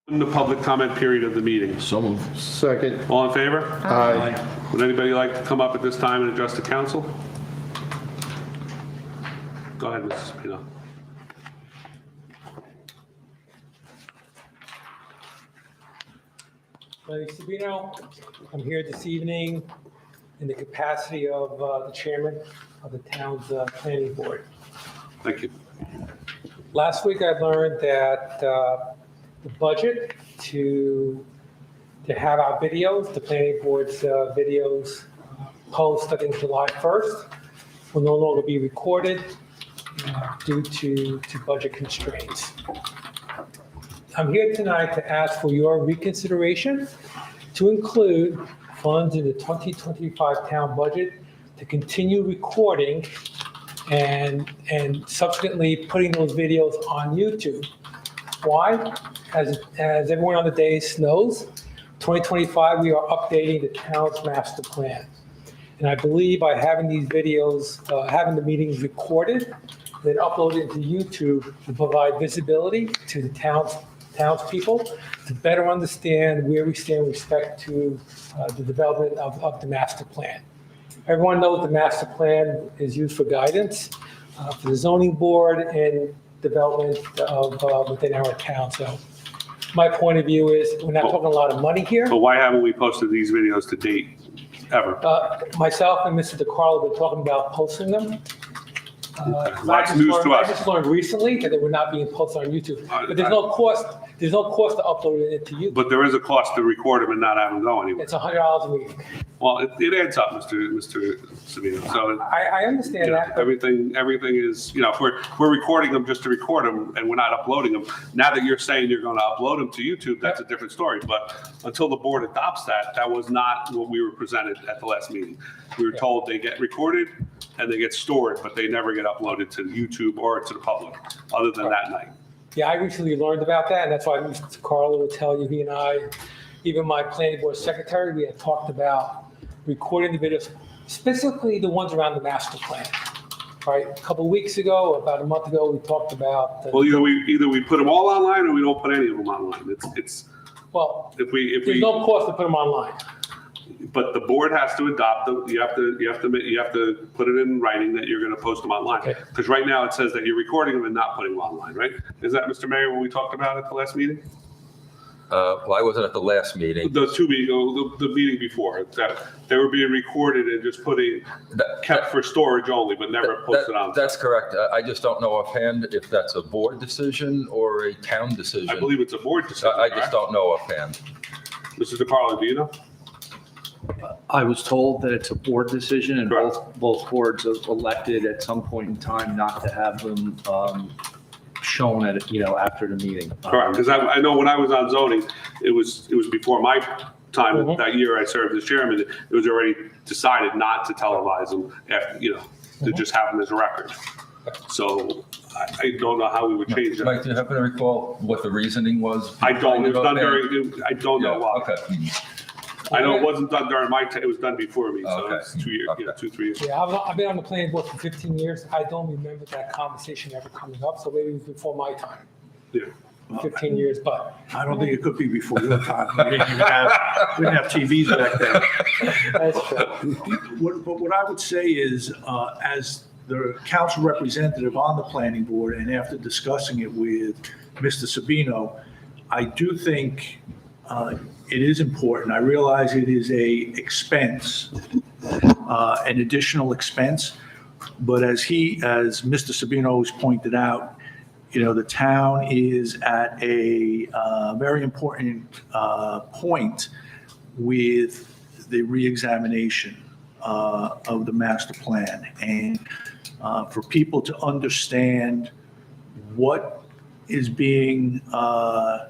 In the public comment period of the meeting. So moved. Second. All in favor? Aye. Would anybody like to come up at this time and address the council? Go ahead, Mrs. Pino. My name is Sabino. I'm here this evening in the capacity of the chairman of the town's planning board. Thank you. Last week I learned that the budget to have our videos, the planning board's videos post, I think July 1st, will no longer be recorded due to budget constraints. I'm here tonight to ask for your reconsideration to include funds in the 2025 town budget to continue recording and subsequently putting those videos on YouTube. Why? As everyone on the dais knows, 2025, we are updating the town's master plan. And I believe by having these videos, having the meetings recorded, then uploaded into YouTube to provide visibility to the townspeople to better understand where we stand with respect to the development of the master plan. Everyone knows the master plan is used for guidance for the zoning board and development of within our town. So my point of view is we're not talking a lot of money here. But why haven't we posted these videos to date, ever? Myself and Mr. DeCarlo have been talking about posting them. That's news to I us. just learned recently that they were not being posted on YouTube. But there's no cost to upload it into YouTube. But there is a cost to record them and not have them go anywhere. It's $100 a week. Well, it adds up, Mr. Sabino. So I understand that. but everything is, if we're recording them just to record them and we're not uploading them. Now that you're saying you're going to upload them to YouTube, that's a different story. But until the board adopts that was not what we were presented at the last meeting. We were told they get recorded and they get stored, but they never get uploaded to YouTube or to the public, other than that night. Yeah, I recently learned about that, and that's why Mr. Carlo will tell you, he and I, even my planning board secretary, we had talked about recording the videos, specifically the ones around the master plan. Right, a couple of weeks ago, about a month ago, we talked about. Well, either we put them all online or we don't put any of them online. Well, if there's no cost to put them online. But the board has to adopt them. You have to put it in writing that you're going to post them online. Because right now it says that you're recording them and not putting them online, right? Is that, Mr. Mayor, what we talked about at the last meeting? Well, I wasn't at the last meeting. The meeting before, that they were being recorded and just kept for storage only, but never posted on. That's correct. I just don't know offhand if that's a board decision or a town decision. I believe it's a board decision. I just don't know offhand. Mr. DeCarlo, do you know? I was told that it's a board decision, and Correct. both boards have elected at some point in time not to have them shown at, after the meeting. Correct, because I know when I was on zoning, it was before my time. Mhm. That year I served as chairman, it was already decided not to televise them after, to just have them as a record. So I don't know how we would change Mike, that. do you happen to recall what the reasoning was? I don't, it was done offhand? during, I don't know why. Okay. I know it wasn't done during my time, it was done before me, so Okay. it's 2 years, Okay. 2-3 years. Yeah, I've been on the planning board for 15 years. I don't remember that conversation ever coming up, so maybe it was before my time, Yeah. 15 years, but I don't think it could be before your time. We didn't have TVs back then. that's true. But what I would say is, as the council representative on the planning board, and after discussing it with Mr. Sabino, I do think it is important. I realize it is a expense, an additional expense, but as Mr. Sabino has pointed out, the town is at a very important point with the reexamination of the master plan. And for people to understand what is being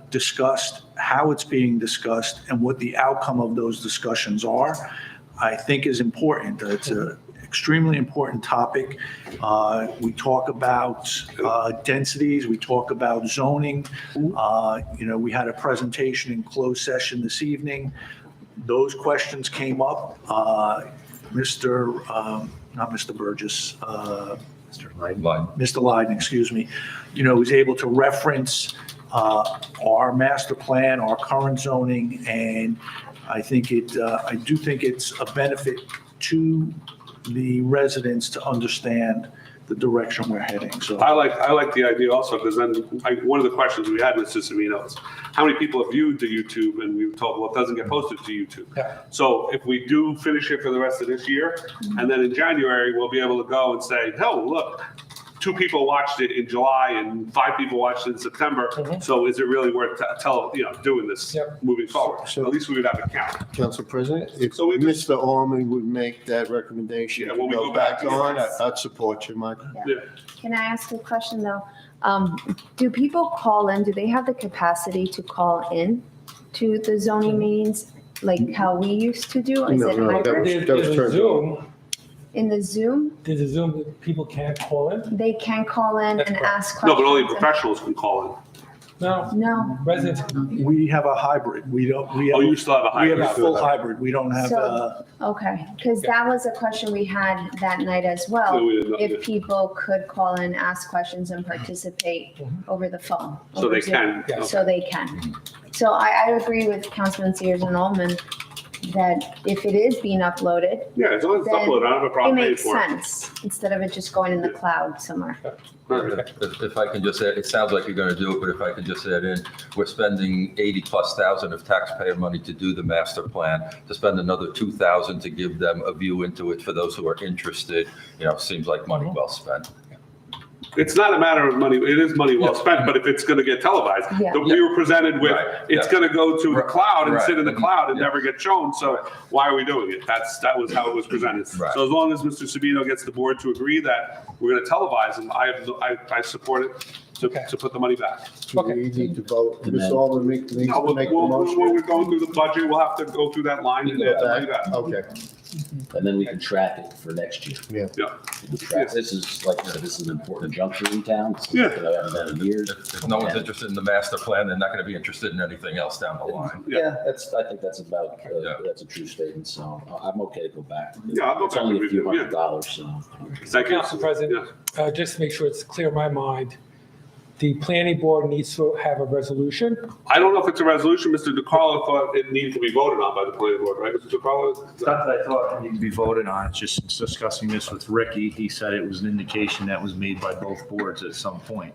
discussed, how it's being discussed, and what the outcome of those discussions are, I think is important. It's an extremely important topic. We talk about densities, we talk about zoning. We had a presentation in closed session this evening. Those questions came up. Not Mr. Burgess, Line. Mr. Leiden, excuse me, was able to reference our master plan, our current zoning, and I do think it's a benefit to the residents to understand the direction we're heading, so. I like the idea also, because then, one of the questions we had, Mr. Savino, is how many people have viewed the YouTube, and we were told, well, it doesn't get posted to YouTube. Yeah. So if we do finish it for the rest of this year, and then in January, we'll be able to go and say, oh, look, 2 people watched it in July and 5 people watched it in September. So is it really worth doing this Yep. moving forward? So- At least we would have a count. Council President, if So we just- Mr. Allman would make that recommendation Yeah, to when we go go back back, on, yes. I'd support you, Mike. Yeah. Can I ask a question though? Do people call in, do they have the capacity to call in to the zoning meetings like how we used to do? Is No, it no, that hybrid? was There's a turned Zoom, In the Zoom, there's a Zoom that people can't call in? they can call in That's and correct. ask No, questions. but only and- professionals can call No, No, residents, We have a hybrid. We don't, we in. Oh, have, you still have a we have hybrid? a full hybrid. We don't have, So- okay, because that was a question we had that night as No, well. we didn't know If that. people could call in, ask questions and participate over the phone. So over they Zoom. can. Yeah. So they can. So I agree with Councilman Sears and Ullman that if it is being uploaded, Yeah, as long as it's Then uploaded, I don't have a it problem paying makes for it. sense instead of it just going in the cloud somewhere. Right. If I can just add, it sounds like you're going to do it, but if I can just add in, we're spending 80+ thousand of taxpayer money to do the master plan, to spend another 2,000 to give them a view into it for those who are interested, seems like money well spent. It's not a matter of money, it is money well spent, but if it's gonna get televised, Yeah. we were presented with, Right, it's yeah. gonna go to the Right, cloud and sit in the right, cloud and yeah. never get shown, so why are we doing it? That was how it was presented. Right. So as long as Mr. Sabino gets the board to agree that we're gonna televise them, I support it Okay. to put the money back. Do we need to vote? Mr. Allman needs to make the When motion. we're going through the budget, we'll have to go through that line and do that. Okay, And then we can track it for next year. Yeah. We can track- This is, like I said, this is an important juncture in town. It's Yeah. something that I haven't done in years. If no one's interested in the master plan, they're not going to be interested in anything else down the line. Yeah. I think that's about, Yeah. that's a true statement, so I'm okay to go back. Yeah, I'll go It's back only and a few review, yeah. $100, so. Thank you. Council President, just to make sure it's clear in my mind, the planning board needs to have a resolution. I don't know if it's a resolution, Mr. DeCarlo thought it needed to be voted on by the planning board, right, Mr. DeCarlo? It's not that I thought it needed to be voted on, it's just discussing this with Ricky, he said it was an indication that was made by both boards at some point.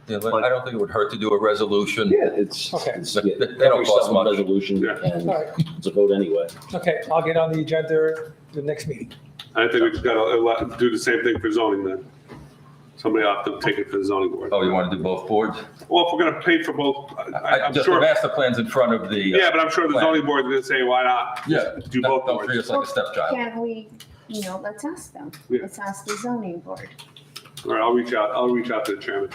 Yeah, but I don't think it would hurt to do a resolution. Yeah, it's, Okay. They don't cost much. Resolution, Yeah. and All right. it's a vote anyway. Okay, I'll get on the agenda the next meeting. I think we just gotta do the same thing for zoning then. Somebody will have to take it to the zoning board. Oh, you want to do both boards? Well, if we're gonna pay for both, I'm Just the sure, master plan's in front of the. yeah, but I'm sure the plan. zoning board is gonna say, why not? Yeah. Do both Don't treat boards. us like a stepchild. Can't we, let's ask them. Yeah. Let's ask the zoning board. All right, I'll reach out to the chairman.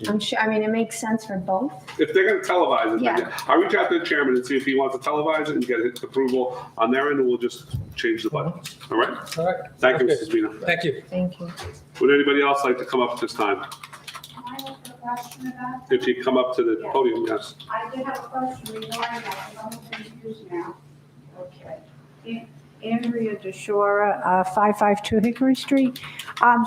I'm sure, it makes sense for both. If they're gonna televise it, then Yeah. I'll reach out to the chairman and see if he wants to televise it and get his approval on their end, and we'll just change the buttons. All right? All right? Thank you, Sounds Mrs. good. Spino. Thank you. Thank you. Would anybody else like to come up at this time? I have a question about that. If you come up to the podium, yes. I did have a question regarding that, but I'm confused now. Okay. Andrea DeShora, 552 Hickory Street.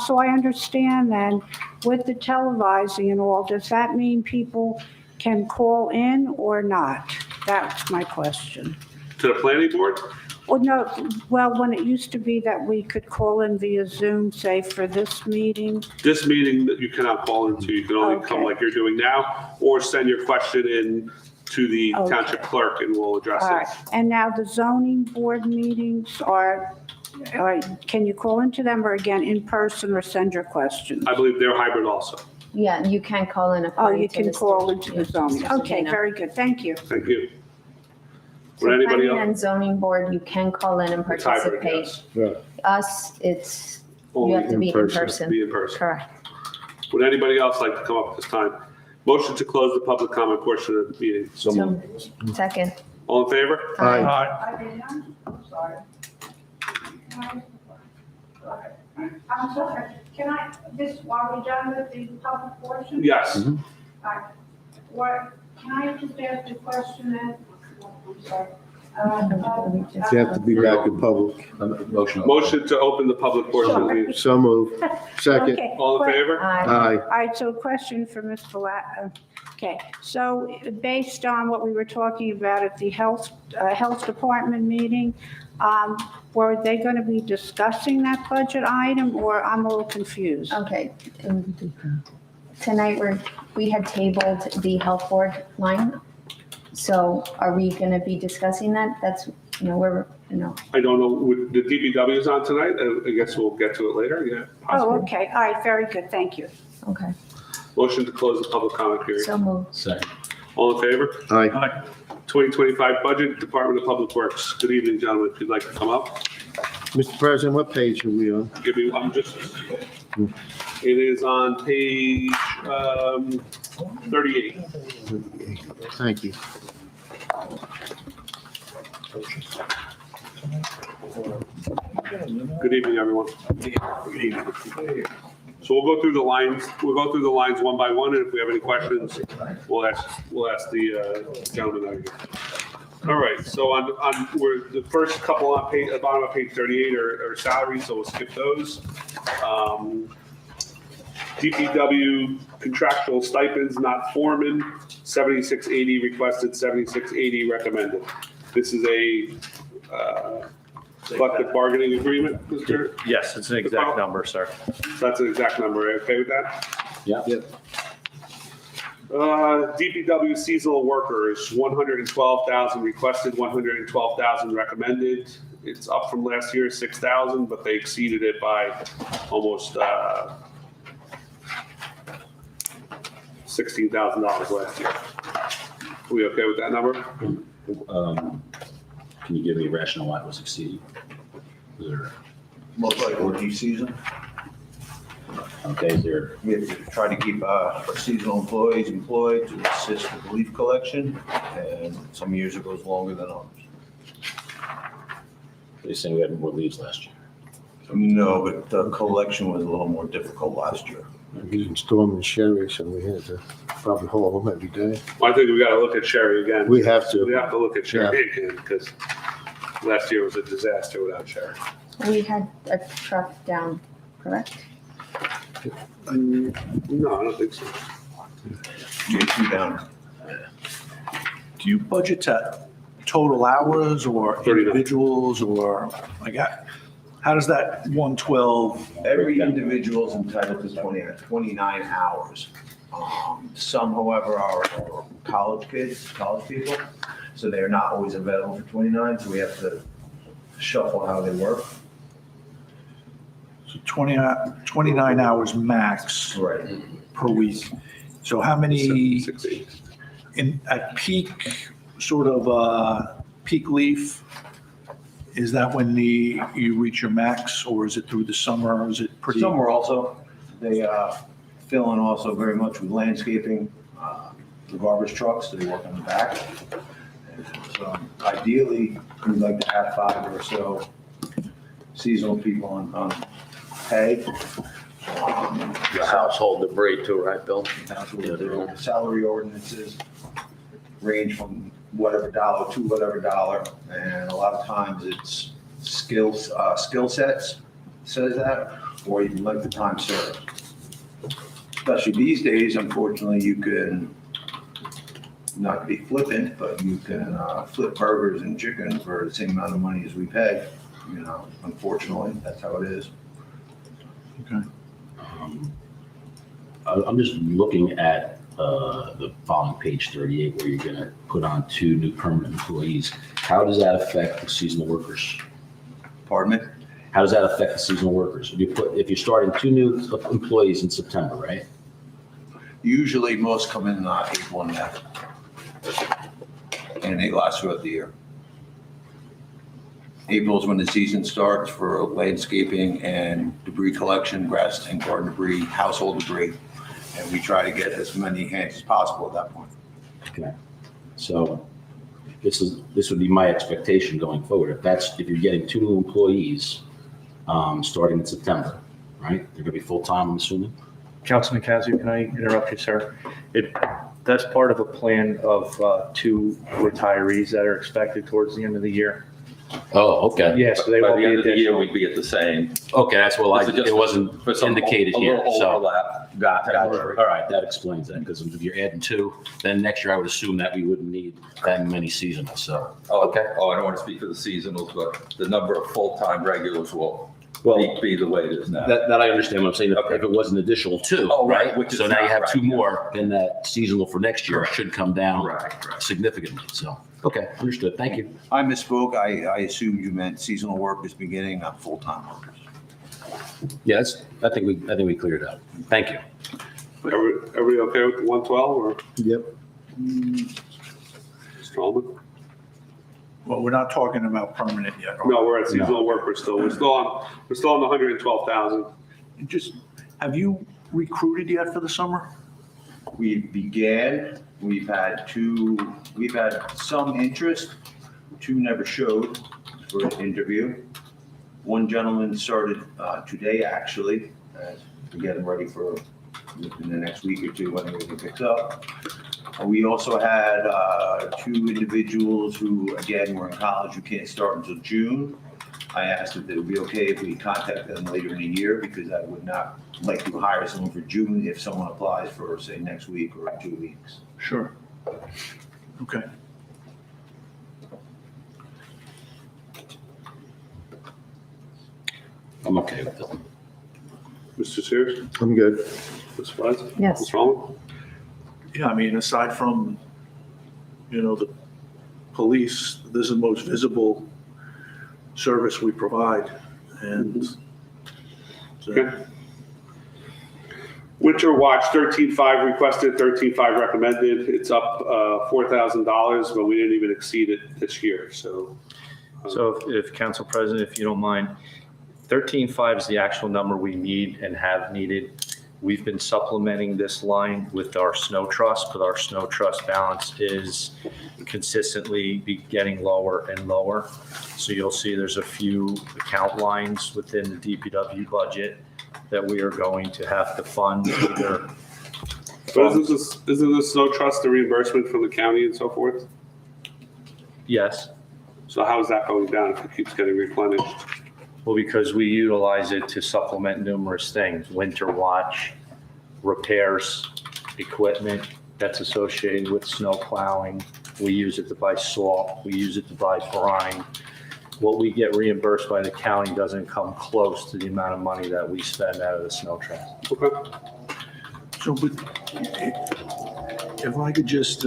So I understand then, with the televising and all, does that mean people can call in or not? That's my question. To the planning board? Well, no, when it used to be that we could call in via Zoom, say for this meeting, This meeting that you cannot call into, you can only come Okay. like you're doing now, or send your question in to the Okay. township clerk and we'll address all right. it. And now the zoning board meetings are, can you call into them or again, in person or send your questions? I believe they're hybrid also. Yeah, you can call in Oh, according you to can the call statute. into the zoning. Okay, Yeah. very good. Thank you. Thank you. So Would anybody planning else? and zoning board, you can call in and It's hybrid, participate. yes. Us, it's, you Only have to in be in person. person. Be in person. Correct. Would anybody else like to come up at this time? Motion to close the public comment portion of the meeting. so So, second. All in favor? Aye. Aye. I did not, I'm sorry. I'm sorry, can I, are we done with the public portion? Yes. What, can I just ask a question then? I'm sorry. You have to be back in public. Motion. Motion to open the public portion of the meeting. So move. Second. Okay. All in favor? Aye. Aye. All right, so a question for Mr. Okay, so based on what we were talking about at the health department meeting, were they going to be discussing that budget item, or I'm a little confused? Okay. Tonight, we had tabled the health board line. So are we going to be discussing that? That's, we're. I don't know, the DPW is on tonight, I guess we'll get to it later, yeah. Oh, possibly. okay, all right, very good, thank you. Okay, Motion to close the public comment period. so moved. Second. All in favor? Aye. 2025 budget, Department of Public Works. Good evening, gentlemen, if you'd like to come up. Mr. President, what page are we on? Give me, it is on page 38. Thank you. Good evening, everyone. So we'll go through the lines, one by one, and if we have any questions, we'll ask the gentleman over here. All right, so we're, the first couple on page, at the bottom of page 38 are salaries, so we'll skip those. DPW contractual stipends, not foreman, 7680 requested, 7680 recommended. This is a collective bargaining agreement, Mr.? Yes, it's an exact number, sir. That's an exact number, okay with that? Yeah. DPW seasonal workers, 112,000 requested, 112,000 recommended. It's up from last year, 6,000, but they exceeded it by almost $16,000 last year. Are we okay with that number? Can you give me a rationale why it was exceeding? Was there, Most like rookie season. okay, is there, We have to try to keep our seasonal employees employed to assist with leaf collection, and some years it goes longer than others. you're saying we had more leaves last year? No, but the collection was a little more difficult last year. We did Storm and Sherry, so we had to probably haul them every day. Well, I think we gotta look at Sherry again. We have to. We have to look at Sherry again, because last year was a disaster without Sherry. We had a truck down, correct? No, I don't think so. JP down. Do you budget to total hours or 39. individuals or like, how does that 112? Every individual is entitled to 29 hours. Some, however, are college kids, college people, so they're not always available for 29, so we have to shuffle how they work. So 29 hours max Right. per week. So how many 16. at peak, sort of peak leaf? Is that when you reach your max, or is it through the summer? Is it pretty? Summer also, they fill in also very much with landscaping, the garbage trucks, they work on the back. And so ideally, we'd like to have 5 or so seasonal people on pay. The household debris too, right, Bill? The salary ordinances range from whatever dollar to whatever dollar, and a lot of times it's skill sets says that, or even like the time served. Especially these days, unfortunately, you can, not to be flippant, but you can flip burgers and chicken for the same amount of money as we pay. Unfortunately, that's how it is. Okay. I'm just looking at the following page 38, where you're going to put on 2 new permanent employees. How does that affect the seasonal workers? Pardon me? How does that affect the seasonal workers? If you're starting 2 new employees in September, right? Usually, most come in April and May, and they last throughout the year. April is when the season starts for landscaping and debris collection, grass and garden debris, household debris, and we try to get as many hands as possible at that point. Okay. So this would be my expectation going forward. If you're getting 2 new employees starting in September, right? They're going to be full-time, I'm assuming? Councilman Cazio, can I interrupt you, sir? That's part of a plan of 2 retirees that are expected towards the end of the year. Oh, okay. Yeah, so they By won't the be end of the year, additional. we'd be at the same. Okay, that's well, This is just it wasn't for some indicated a here, little so. overlap. Got it. Temporary. All right, that explains that, because if you're adding 2, then next year I would assume that we wouldn't need that many seasonal, so. Oh, okay. Oh, I don't want to speak for the seasonals, but the number of full-time regulars will Well, be the way it is now. that I understand what I'm saying. Okay. If it was an additional 2, Oh, right, right? which is So now you not have right, 2 yeah. more, then that seasonal for next year Correct. should come down Right. significantly, so. Okay, understood. Thank you. I misspoke. I assumed you meant seasonal workers beginning, not full-time workers. Yeah, I think we cleared it out. Thank you. Everybody okay with the 112 or Yep. Stallman? Well, we're not talking about permanent yet. are we? No, we're at seasonal workers still. We're still on the 112,000. Just, have you recruited yet for the summer? We began, we've had some interest. 2 never showed for an interview. One gentleman started today, actually, as we're getting ready for in the next week or 2 when everything picks up. We also had 2 individuals who, again, were in college, who can't start until June. I asked if it would be okay if we contact them later in the year, because I would not like to hire someone for June if someone applies for, say, next week or 2 weeks. Sure. Okay. I'm okay with it. Mr. Sears? I'm good. Ms. Spies? Yes. Ms. Rowland? Yeah, I mean, aside from, the police, this is the most visible service we provide. And so, Okay. Winter Watch, 13.5 requested, 13.5 recommended. It's up $4,000, but we didn't even exceed it this year, so. So if Council President, if you don't mind, 13.5 is the actual number we need and have needed. We've been supplementing this line with our snow trust, but our snow trust balance is consistently be getting lower and lower. So you'll see there's a few account lines within the DPW budget that we are going to have to fund either. But isn't the snow trust the reimbursement from the county and so forth? Yes, So how is that going down if it keeps getting replenished? well, because we utilize it to supplement numerous things, winter watch, repairs, equipment that's associated with snow plowing. We use it to buy salt, we use it to buy brine. What we get reimbursed by the county doesn't come close to the amount of money that we spend out of the snow trust. Okay. so, but if I could just,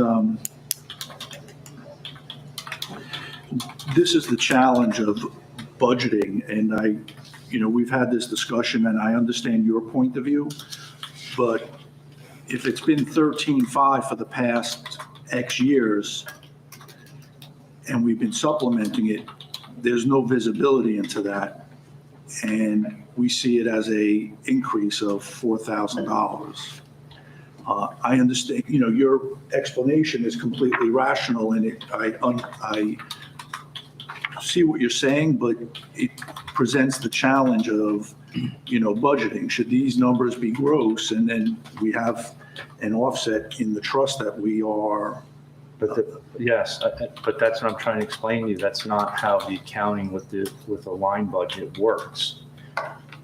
this is the challenge of budgeting, and we've had this discussion, and I understand your point of view, but if it's been 13.5 for the past X years, and we've been supplementing it, there's no visibility into that, and we see it as a increase of $4,000. I understand, your explanation is completely rational, and I see what you're saying, but it presents the challenge of, budgeting. Should these numbers be gross, and then we have an offset in the trust that we are. Yes, but that's what I'm trying to explain to you. That's not how the accounting with the line budget works.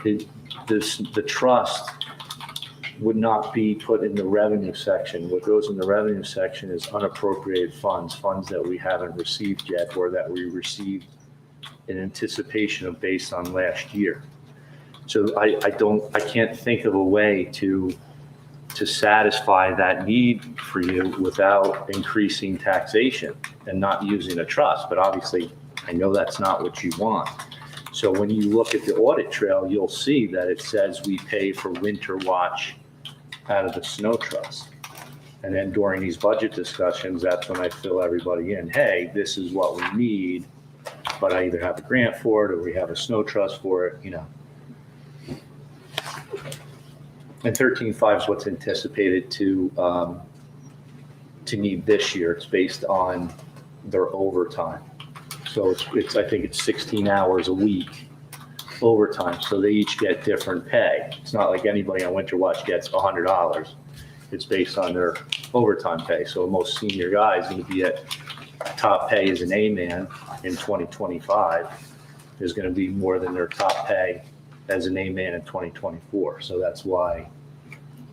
The trust would not be put in the revenue section. What goes in the revenue section is unappropriated funds, funds that we haven't received yet or that we received in anticipation of based on last year. So I can't think of a way to satisfy that need for you without increasing taxation and not using a trust. But obviously, I know that's not what you want. So when you look at the audit trail, you'll see that it says we pay for winter watch out of the snow trust. And then during these budget discussions, that's when I fill everybody in. Hey, this is what we need, but I either have a grant for it or we have a snow trust for it, And 13.5 is what's anticipated to need this year. It's based on their overtime. So it's I think it's 16 hours a week overtime. So they each get different pay. It's not like anybody on Winter Watch gets $100. It's based on their overtime pay. So most senior guys going to be at top pay as an A-man in 2025 is going to be more than their top pay as an A-man in 2024. So that's why,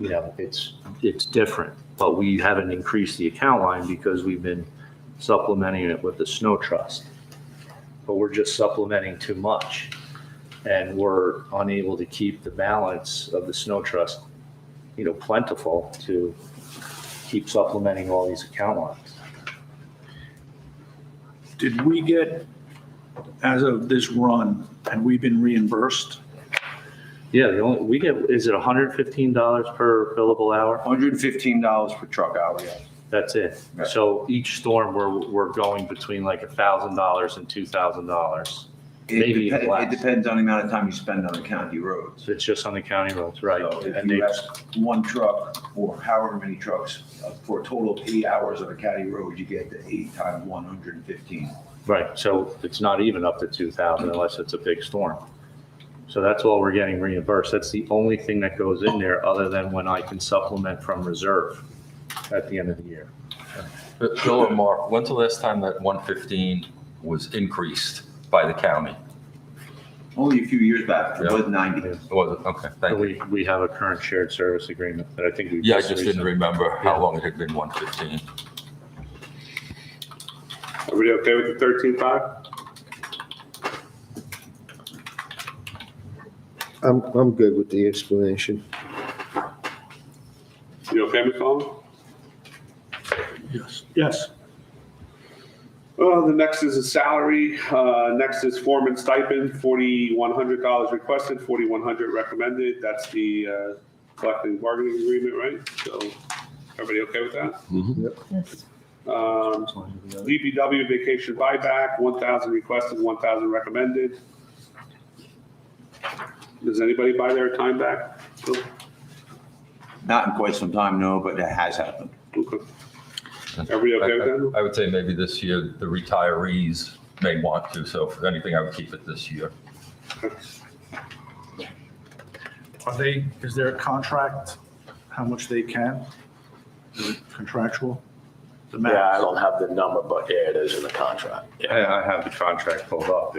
it's different. But we haven't increased the account line because we've been supplementing it with the snow trust. But we're just supplementing too much. And we're unable to keep the balance of the snow trust, plentiful to keep supplementing all these account lines. Did we get, as of this run, and we've been reimbursed? Yeah, we get, is it $115 per billable hour? $115 per truck hour, yes. That's it. Right. So each storm, we're going between like $1,000 and $2,000. Maybe even It less. depends on the amount of time you spend on the county roads. So it's just on the county roads, right? So if And you they, ask one truck or however many trucks for a total of 8 hours on a county road, you get the 8 times 115. right, so it's not even up to 2,000 unless it's a big storm. So that's all we're getting reimbursed. That's the only thing that goes in there other than when I can supplement from reserve at the end of the year. Bill or Mark, when's the last time that 115 was increased by the county? Only a few years back, it was 90. Was it? Okay, thank you. We have a current shared service agreement that I think we. Yeah, I just didn't remember how Yeah. long it had been 115. Everybody okay with the 13.5? I'm good with the explanation. You okay, Mr. Holman? Yes. Yes. Well, the next is a salary. Next is foreman stipend, $4,100 requested, $4,100 recommended. That's the collective bargaining agreement, right? So everybody okay with that? Yes. DPW vacation buyback, 1,000 requested, 1,000 recommended. Does anybody buy their time back? Not in quite some time, no, but that has happened. Okay. Everybody okay with that? I would say maybe this year, the retirees may want to, so if anything, I would keep it this year. Is there a contract, how much they can? Is it contractual? The max? Yeah, I don't have the number, but yeah, it is in the contract. Yeah. I have the contract pulled up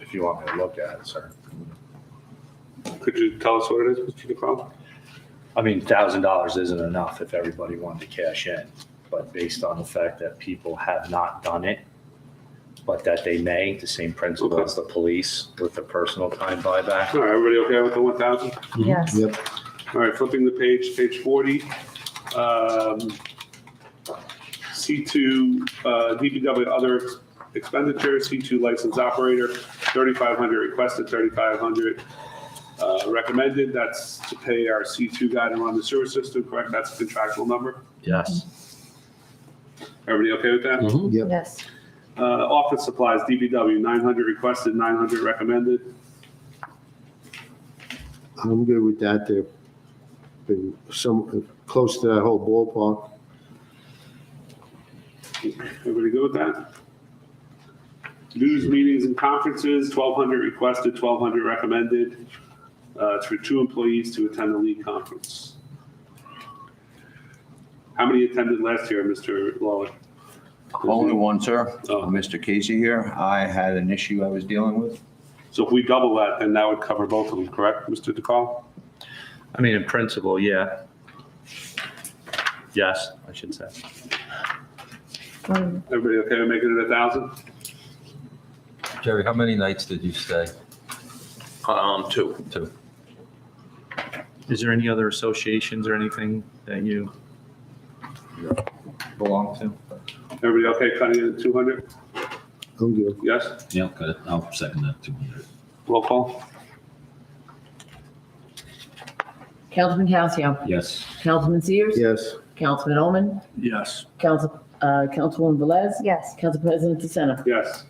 if you want me to look at it, sir. Could you tell us what it is, Mr. DeCromp? I mean, $1,000 isn't enough if everybody wanted to cash in, but based on the fact that people have not done it, but that they may, the same principle Okay. as the police with the personal time buyback. All right, everybody okay with the 1,000? Yes. Yep. All right, flipping the page, page 40. C2, DPW other expenditures, C2 licensed operator, 3,500 requested, 3,500 recommended. That's to pay our C2 guy to run the sewer system, correct? That's a contractual number. Yes. Everybody okay with that? Yep. Yes. Office supplies, DPW, 900 requested, 900 recommended. I'm good with that. They've been close to that whole ballpark. Everybody good with that? News meetings and conferences, 1,200 requested, 1,200 recommended. It's for 2 employees to attend the league conference. How many attended last year, Mr. Lawler? Only one, sir. Oh. Mr. Casey here. I had an issue I was dealing with. So if we double that, then that would cover both of them, correct, Mr. DeCall? I mean, in principle, yeah. Yes, I should say. Everybody okay with making it 1,000? Jerry, how many nights did you stay? 2. 2. Is there any other associations or anything that you belong to? Everybody okay cutting it at 200? I'm good. Yes? Yeah, okay, I'll second that, 200. Roll call? Councilman Calcio. Yes. Councilman Sears. Yes. Councilman Oman. Yes. Councilwoman Velez. Yes. Council President DeSena. Yes.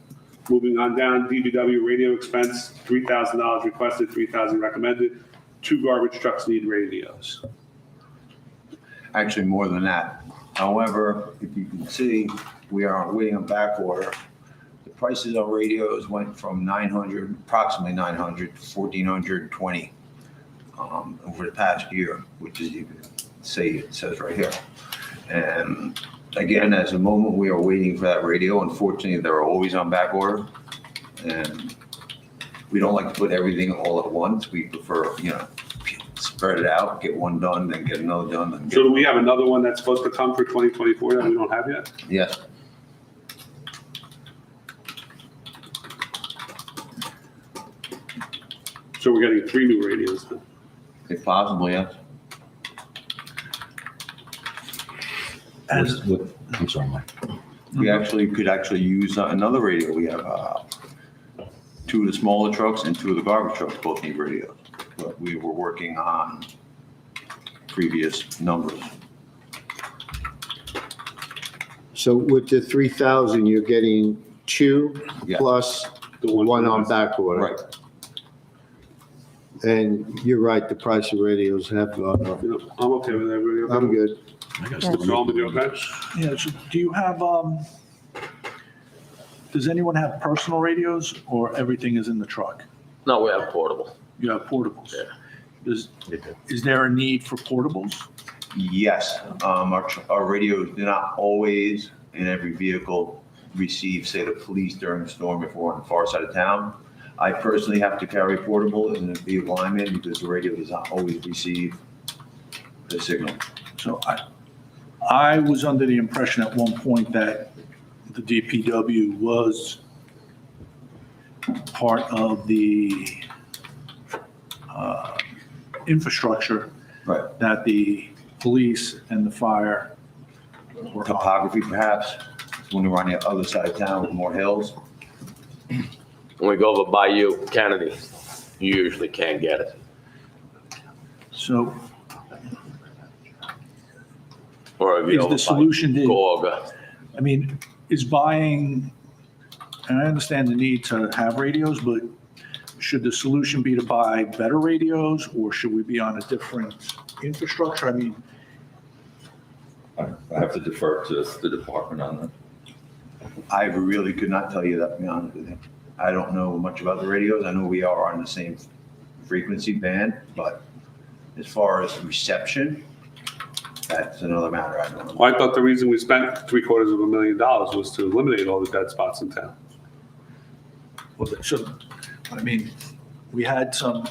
Moving on down, DPW radio expense, $3,000 requested, 3,000 recommended. 2 garbage trucks need radios. Actually, more than that. However, if you can see, we are waiting on back order. The prices on radios went from approximately 900 to 1,420 over the past year, which is, you can see, it says right here. And again, as the moment we are waiting for that radio, unfortunately, they're always on back order. And we don't like to put everything all at once. We prefer, spread it out, get one done, then get another done. Then So do we have another one that's supposed to come for 2024 that we don't have yet? Yes. So we're getting 3 new radios then. If possible, yes. As, I'm sorry, Mike. We could actually use another radio. We have 2 of the smaller trucks and 2 of the garbage trucks both need radios. But we were working on previous numbers. So with the 3,000, you're getting 2 Yeah. plus The one one for on the- back order. Right. And you're right, the price of radios have gone up. I'm okay with that radio. I'm good. Mr. Almond, you okay? yeah, so do you have, does anyone have personal radios or everything is in the truck? No, we have portable. You have portables? Yeah. Is there a need for portables? Yes, our radios do not always in every vehicle receive, say, the police during a storm if we're on the far side of town. I personally have to carry portable in the vehicle I'm in because the radio does not always receive the signal. So I was under the impression at one point that the DPW was part of the infrastructure Right. that the police and the fire were on. Topography perhaps, when we're on the other side of town with more hills. When we go over by you, Kennedy, you usually can't get it. So Or if is you the over by solution to, Gorga. I mean, is buying, and I understand the need to have radios, but should the solution be to buy better radios or should we be on a different infrastructure? I mean, I have to defer to the department on that. I really could not tell you that, to be honest with you. I don't know much about the radios. I know we are on the same frequency band, but as far as reception, that's another matter. I don't know. Well, I thought the reason we spent $750,000 was to eliminate all the dead spots in town. so, I mean, we had some,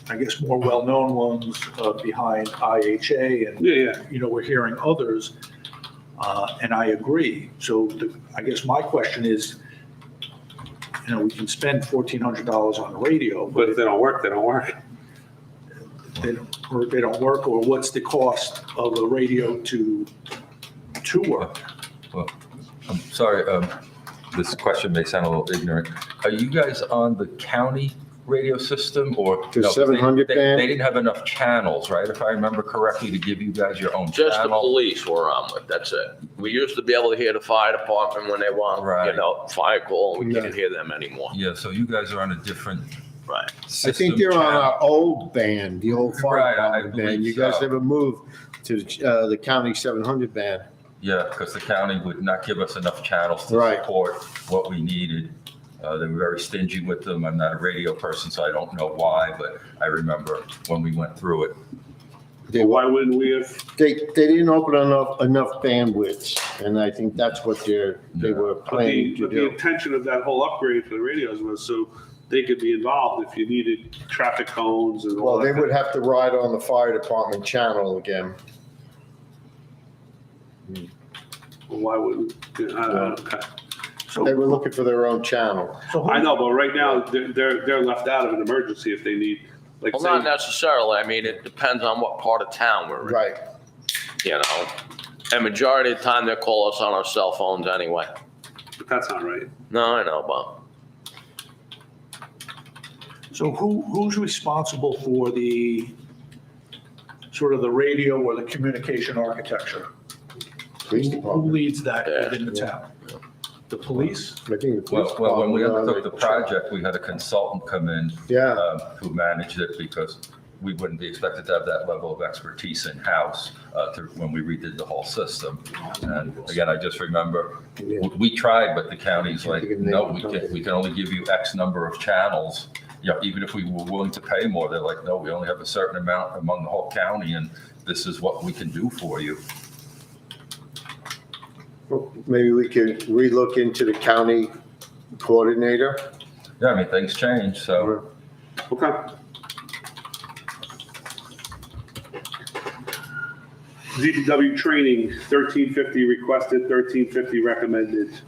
I guess, more well-known ones behind IHA and, Yeah. we're hearing others, and I agree. So I guess my question is, we can spend $1,400 on a radio, But if they don't work, they don't work. they don't work, or what's the cost of a radio to work? Well, I'm sorry, this question may sound a little ignorant. Are you guys on the county radio system or? The no, 'cause 700 band? They didn't have enough channels, right? If I remember correctly, to give you guys your own Just the channel. police we're on with, that's it. We used to be able to hear the fire department when they want, Right. Fire call, and we Yeah. can't hear them anymore. Yeah, so you guys are on a different Right. system. I think they're on channel. our old band, the old fire Right, I department believe band. You guys so. never moved to the county 700 band. Yeah, because the county would not give us enough channels to Right. support what we needed. They were very stingy with them. I'm not a radio person, so I don't know why, but I remember when we went through it. They, Why wouldn't we have? they didn't open enough bandwidths, and I think that's what they were planning to But the do. intention of that whole upgrade for the radios was so they could be involved if you needed traffic cones and all Well, they that. would have to ride on the fire department channel again. Why wouldn't? Okay. They were looking for their own channel. So I know, but right now they're left out of an emergency if they need, like, Well, not say, necessarily. I mean, it depends on what part of town we're in. Right. And majority of the time, they call us on our cell phones anyway. but that's not right. No, I know, Bob. So who's responsible for the, sort of the radio or the communication architecture? Police Who department. leads that Yeah. within the town? The police? I think the police Well, when we department, undertook the project, we had a consultant come in Yeah, who managed it because we wouldn't be expected to have that level of expertise in-house when we redid the whole system. And again, I just remember, we tried, but the county's like, no, we can only give you X number of channels. Even if we were willing to pay more, they're like, no, we only have a certain amount among the whole county, and this is what we can do for you. Maybe we could relook into the county coordinator. Yeah, I mean, things change, so. Okay. DPW training, 1350 requested, 1350 recommended.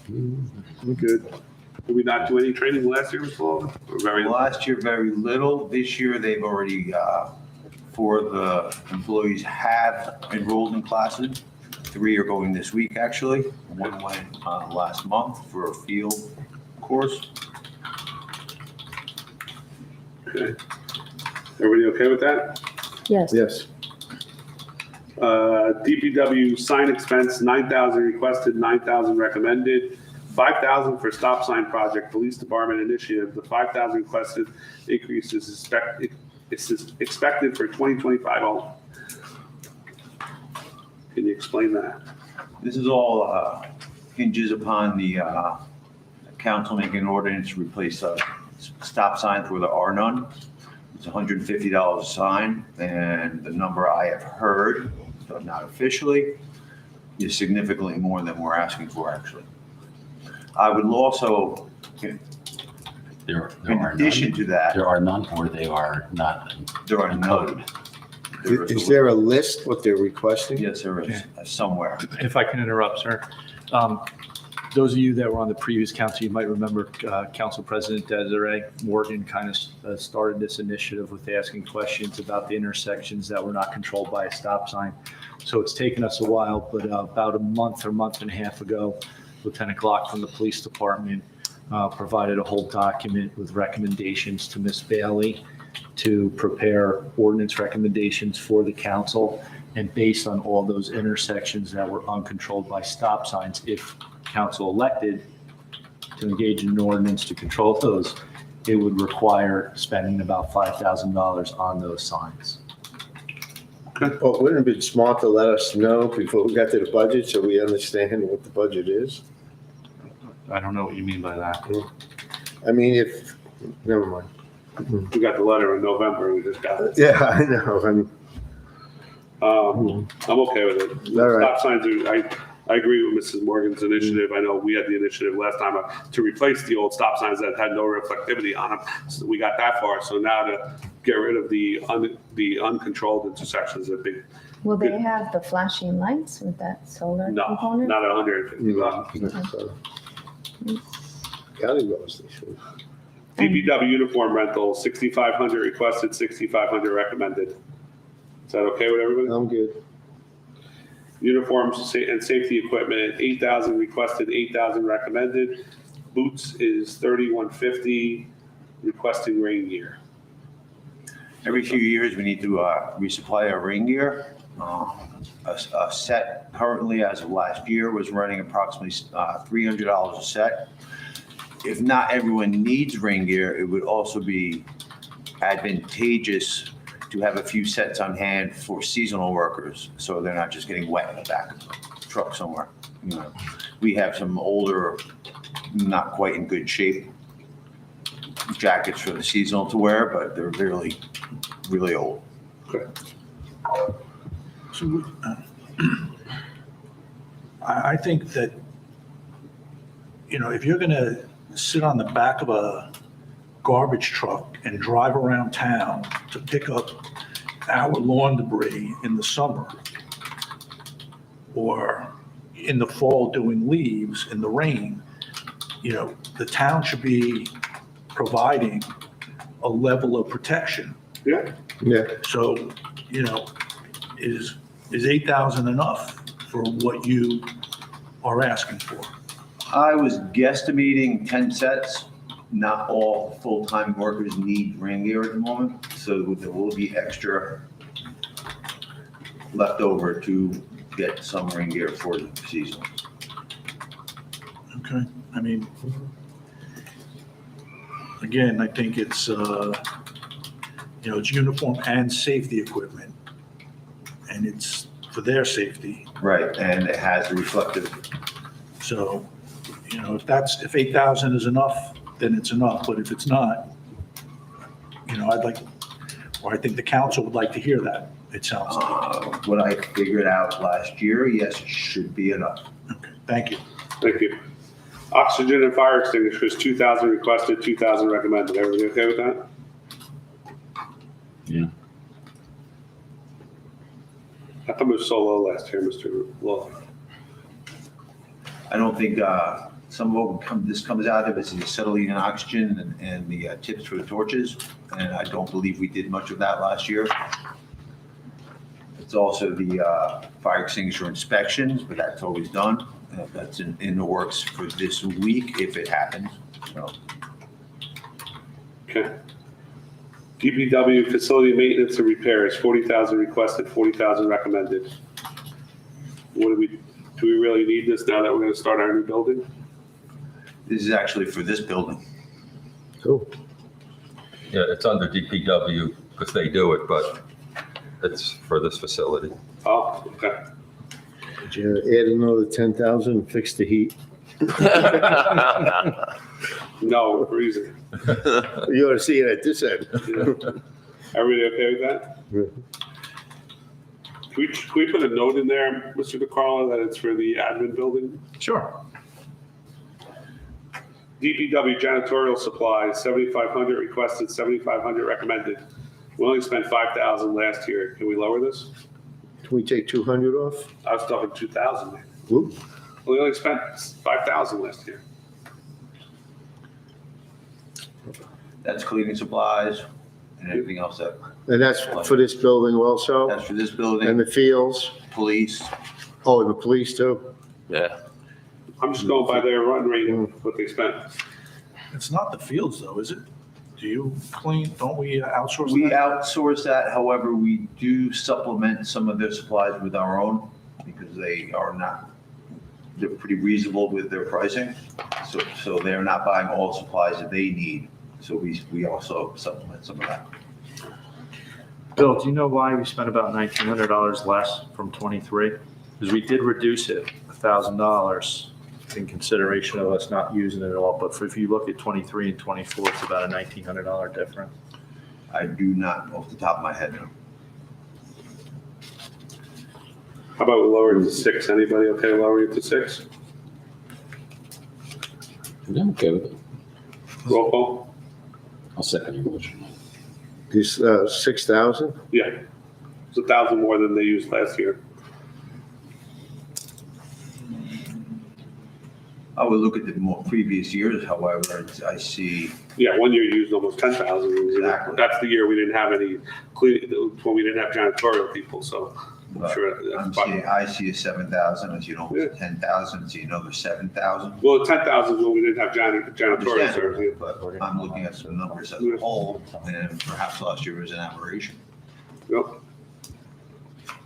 We're good. Did we not do any training last year, Mr. Walden? Or very Last year, very little. This year, they've already, for the employees have enrolled in classes. 3 are going this week, actually. 1 went last month for a field course. Okay. Everybody okay with that? Yes. Yes. DPW sign expense, 9,000 requested, 9,000 recommended. 5,000 for stop sign project, police department initiative. The 5,000 requested increase is expected for 2025 only. Can you explain that? This is all hinges upon the council making an ordinance to replace stop signs where there are none. It's $150 a sign, and the number I have heard, but not officially, is significantly more than we're asking for, actually. I would also, There in are addition none. to that, There are none, or they are not there are none. Is there a list what they're requesting? Yes, there is, somewhere. If I can interrupt, sir. Those of you that were on the previous council, you might remember Council President Desiree Morgan kind of started this initiative with asking questions about the intersections that were not controlled by a stop sign. So it's taken us a while, but about a month or month and a half ago, Lieutenant Glock from the police department provided a whole document with recommendations to Ms. Bailey to prepare ordinance recommendations for the council. And based on all those intersections that were uncontrolled by stop signs, if council elected to engage in an ordinance to control those, it would require spending about $5,000 on those signs. Well, wouldn't it be smart to let us know before we got to the budget so we understand what the budget is? I don't know what you mean by that. I mean, if, never mind. We got the letter in November, we just got it. Yeah, I know. I'm okay with it. All right. Stop signs are, I agree with Mrs. Morgan's initiative. I know we had the initiative last time to replace the old stop signs that had no reflectivity on them. So we got that far. So now to get rid of the uncontrolled intersections is a big, Will they have the flashing lights with that solar no, component? not 150 bucks. County roads, they should. DPW uniform rental, 6,500 requested, 6,500 recommended. Is that okay with everybody? I'm good. Uniforms and safety equipment, 8,000 requested, 8,000 recommended. Boots is 3,150, requesting rain gear. Every few years, we need to resupply our rain gear. A set currently, as of last year, was running approximately $300 a set. If not everyone needs rain gear, it would also be advantageous to have a few sets on hand for seasonal workers, so they're not just getting wet in the back of the truck somewhere. You know, we have some older, not quite in good shape jackets for the seasonal to wear, but they're really, really old. Okay. So, I think that, you know, if you're going to sit on the back of a garbage truck and drive around town to pick up our lawn debris in the summer, or in the fall doing leaves in the rain, you know, the town should be providing a level of protection. Yeah. Yeah. So, you know, is 8,000 enough for what you are asking for? I was guesstimating 10 sets. Not all full-time workers need rain gear at the moment, so there will be extra left over to get some rain gear for the season. Okay, I mean, again, I think it's, you know, it's uniform and safety equipment, and it's for their safety. Right, and it has a reflective. So, you know, if 8,000 is enough, then it's enough, but if it's not, you know, I think the council would like to hear that it sounds like. What I figured out last year, yes, it should be enough. Thank you. Thank you. Oxygen and fire extinguishers, 2,000 requested, 2,000 recommended. Everybody okay with that? Yeah. How come it was so low last year, Mr. Law? I don't think some of this comes out of is the acetylene and oxygen and the tips for the torches. And I don't believe we did much of that last year. It's also the fire extinguisher inspections, but that's always done. That's in the works for this week if it happens. So Okay. DPW facility maintenance and repairs, 40,000 requested, 40,000 recommended. Do we really need this now that we're gonna start our new building? this is actually for this building. Cool. Yeah, it's under DPW because they do it, but it's for this facility. Oh, okay. Did you add another 10,000 and fix the heat? No reason. You ought to see it at this end. Everybody okay with that? Can we put a note in there, Mr. DeCarlo, that it's for the admin building? Sure. DPW janitorial supplies, 7,500 requested, 7,500 recommended. We only spent 5,000 last year. Can we lower this? Can we take 200 off? I was talking 2,000. Whoop. We only spent 5,000 last year. That's cleaning supplies and everything else that, And that's for this building also? that's for this And building, the fields? police. Oh, and the police too? Yeah. I'm just going by their run rate of what they spent. It's not the fields though, is it? Do you clean, don't we outsource We that? outsource that, however, we do supplement some of their supplies with our own because they're pretty reasonable with their pricing. So they're not buying all supplies that they need. So we also supplement some of that. Bill, do you know why we spent about $1,900 less from '23? Because we did reduce it $1,000 in consideration of us not using it all. But if you look at '23 and '24, it's about a $1,900 difference. I do not off the top of my head know. How about we lower it to 6? Anybody okay lowering it to 6? I'm okay with it. Roll call? I'll second your motion. This, 6,000? Yeah. It's 1,000 more than they used last year. I would look at the more previous years, however, I see, Yeah, one year you used almost 10,000. Exactly. That's the year we didn't have any when we didn't have janitorial people, so I'm sure that's fine. I see a 7,000, as you know, Yeah. 10,000, I see another 7,000. Well, 10,000 is when we didn't have janitorial service. But I'm looking at some numbers as a whole, and perhaps last year was an aberration. Yep.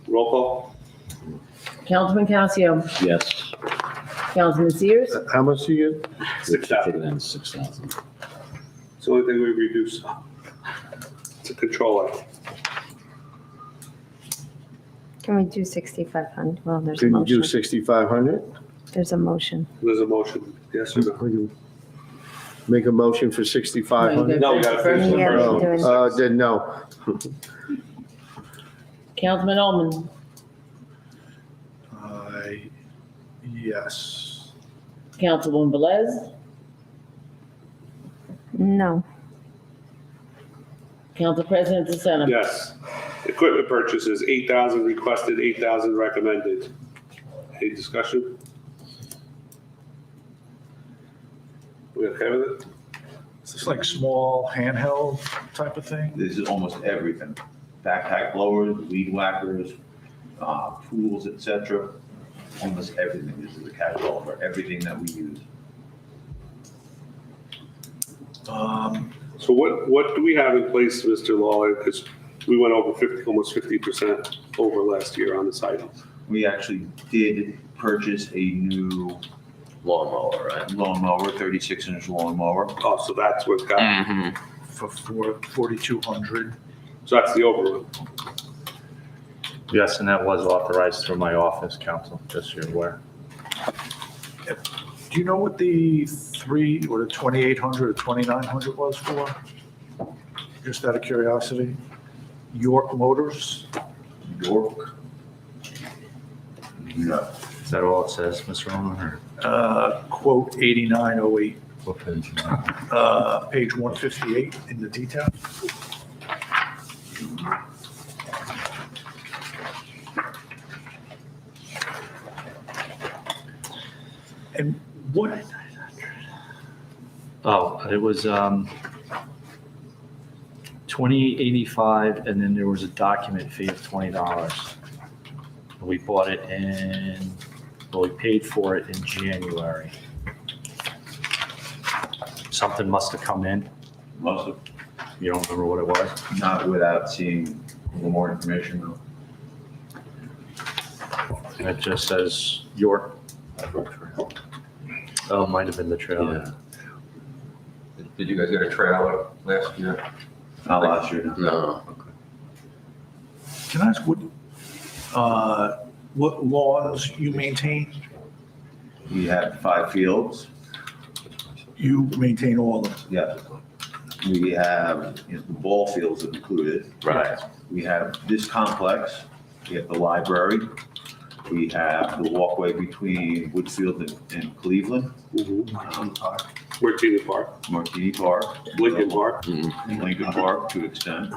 Roll call? Councilman Calcio, Yes. Councilman Sears, How much do you get? 6,000. Take it in 6,000. It's the only thing we reduce. It's a control item. Can we do 6,500? Well, there's a Can you do motion. 6,500? There's a motion. There's a motion. Yes or no? Make a motion for 6,500? No, we gotta finish the Yeah, first we're doing- one. Then no. Councilman Ullman, Yes. Councilwoman Velez, No. Council President DeSena. Yes. Equipment purchases, 8,000 requested, 8,000 recommended. Any discussion? We okay with it? Is this like small handheld type of thing? This is almost everything. Backpack blowers, weed whackers, tools, etc. Almost everything. This is a catalog for everything that we use. So what do we have in place, Mr. Lawler? Because we went over 50, almost 50% over last year on this item. We actually did purchase a new Lawnmower, right? lawnmower, 36-inch lawnmower. Oh, so that's what's got, For 4,200. so that's the overrun. Yes, and that was authorized through my office, Council, just so you're aware. Do you know what the 2,800 or 2,900 was for? Just out of curiosity. York Motors? York? No. Is that all it says, Mr. Ullman, or? Quote 8908, What page? page 158 in the detail. And what, Oh, it was 2885, and then there was a document fee of $20. We bought it we paid for it in January. Something must have come in. Most of, You don't remember what it was? not without seeing a little more information though. And it just says York. Oh, it might have been the trailer. Yeah. Did you guys get a trailer last year? Not last year, no. No. can I ask what laws you maintain? We have 5 fields. You maintain all of them. Yeah. We have, the ball fields included. Right. We have this complex. We have the library. We have the walkway between Woodfield and Cleveland. Martini Park, Martini Park. Lincoln Park. Lincoln Park to extent.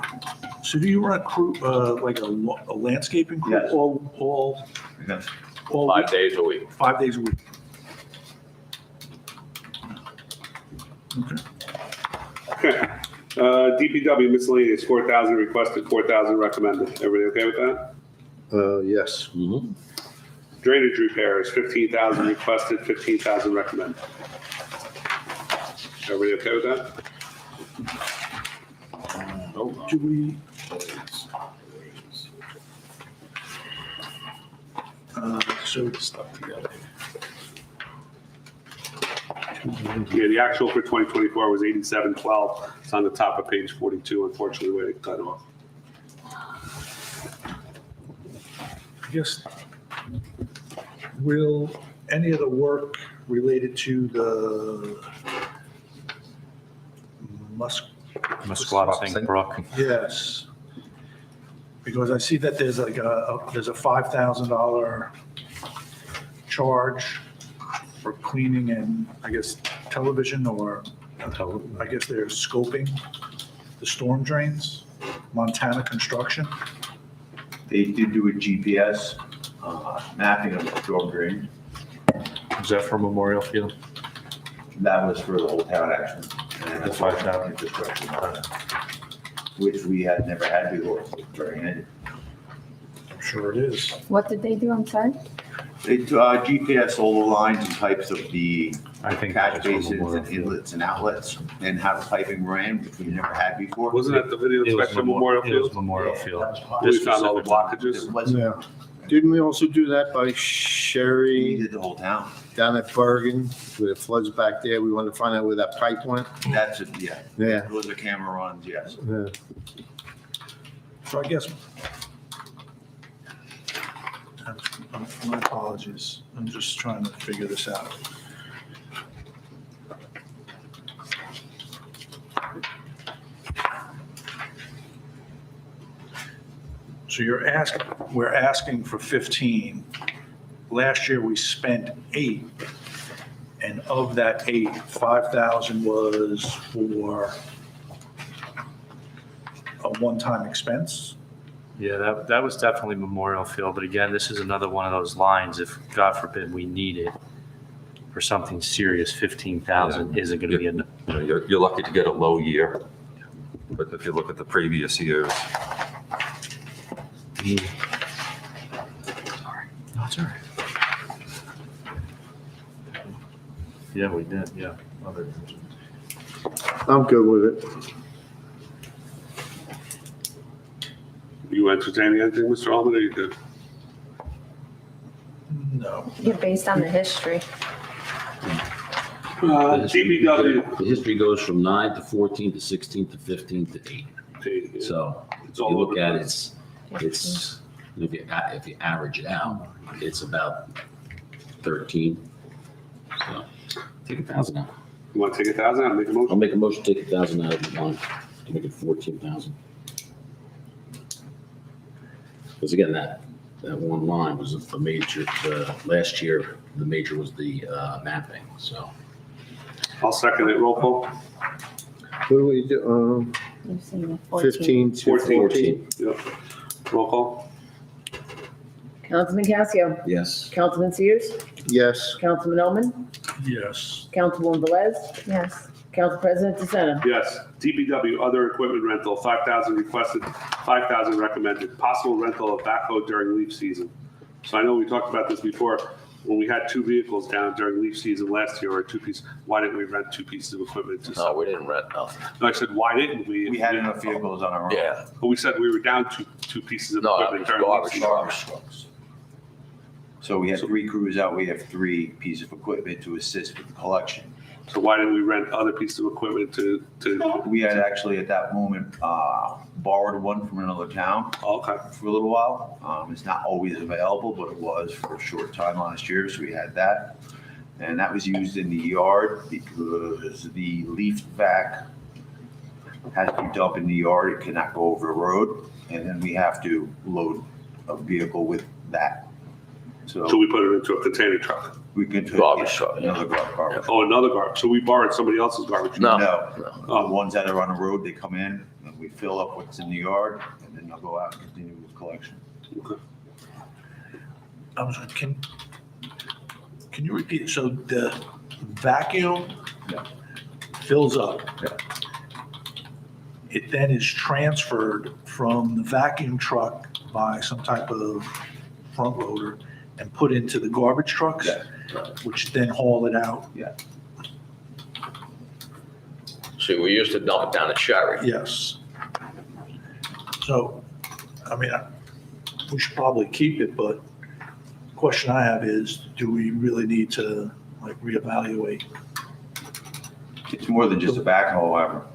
So do you run a crew, like a landscaping crew, Yes. all Yes. 5 days a week. 5 days a week? Okay. Okay. DPW miscellaneous, 4,000 requested, 4,000 recommended. Everybody okay with that? Yes. Drainage repairs, 15,000 requested, 15,000 recommended. Everybody okay with that? Do we? So stuff together. Yeah, the actual for 2024 was 8712. It's on the top of page 42, unfortunately, where it cut off. I guess, will any of the work related to the Musquatting Brook. Yes. Because I see that there's like there's a $5,000 charge for cleaning and I guess television or I guess they're scoping the storm drains, Montana Construction. They did do a GPS mapping of the storm drain. Is that for Memorial Field? That was for the whole town, actually. And The 5,000. infrastructure, which we had never had before during it. I'm sure it is. What did they do? I'm sorry. They GPS all the lines and pipes of the I think catch that was for basins Memorial and Field. inlets and outlets and how the piping ran, which we never had before. Wasn't that the video It was inspection Memorial It was Field? Memorial Field. We found all the It blockages. wasn't, Yeah. Didn't we also do that by we Sherry did the whole town. down at Bergen, where it floods back there? We wanted to find out where that pipe went. That's it, yeah. Yeah. Those are camera runs, yes. Yeah. So I guess, my apologies. I'm just trying to figure this out. So we're asking for 15. Last year we spent 8. And of that 8, 5,000 was for a one-time expense. Yeah, that was definitely Memorial Field, but again, this is another one of those lines, if God forbid we need it for something serious, 15,000 isn't gonna be enough. You know, you're lucky to get a low year, but if you look at the previous years, No, it's all right. Yeah, we did, yeah. I'm good with it. You entertaining anything, Mr. Alman, or you good? No. Yeah, based on the history. DPW. The history goes from 9 to 14 to 16 to 15 to 8. So It's if all you look over at the it, it's, if you average it out, it's about 13. So take 1,000 out. You want to take 1,000 out and make a I'll motion? make a motion, to take 1,000 out of the line to make it 14,000. Because again, that one line was a major, last year, the major was the mapping, so. I'll second it. Roll call. What do we do, You've seen it, 15 to 14? Yep. Roll call. Councilman Casio, Yes. Councilman Sears, Yes. Councilman Oman, Yes. Councilwoman Velez, Yes. Council President DeSena. Yes. DPW, other equipment rental, 5,000 requested, 5,000 recommended. Possible rental of backhoe during leaf season. So I know we talked about this before. When we had 2 vehicles down during leaf season last year, or 2 pieces, why didn't we rent 2 pieces of equipment? No, we didn't rent nothing. No, I said, why didn't we? We had enough vehicles on our own. Yeah. But we said we were down 2 pieces of No, that equipment was during leaf garbage season. Trucks. So we had 3 crews out, we have 3 pieces of equipment to assist with the collection. So why didn't we rent other pieces of equipment to, We had actually at that moment borrowed one from another town okay. for a little while. It's not always available, but it was for a short time last year, so we had that. And that was used in the yard because the leaf vac has to be dumped in the yard, it cannot go over the road. And then we have to load a vehicle with that. So So we put it into a container truck. we can. Garbage truck, yeah. Another garbage. Oh, another garbage. So we borrowed somebody else's garbage. No. No, the ones that are on the road, they come in and we fill up what's in the yard and then they'll go out and continue with collection. Okay. I was, can you repeat? So the vacuum Yeah. fills up. Yeah. It then is transferred from the vacuum truck by some type of front loader and put into the garbage trucks, Yeah. which then haul it out. See, we used to dump it down at Sherry. Yes. So, I mean, we should probably keep it, but the question I have is, do we really need to like reevaluate? It's more than just a backhoe, however.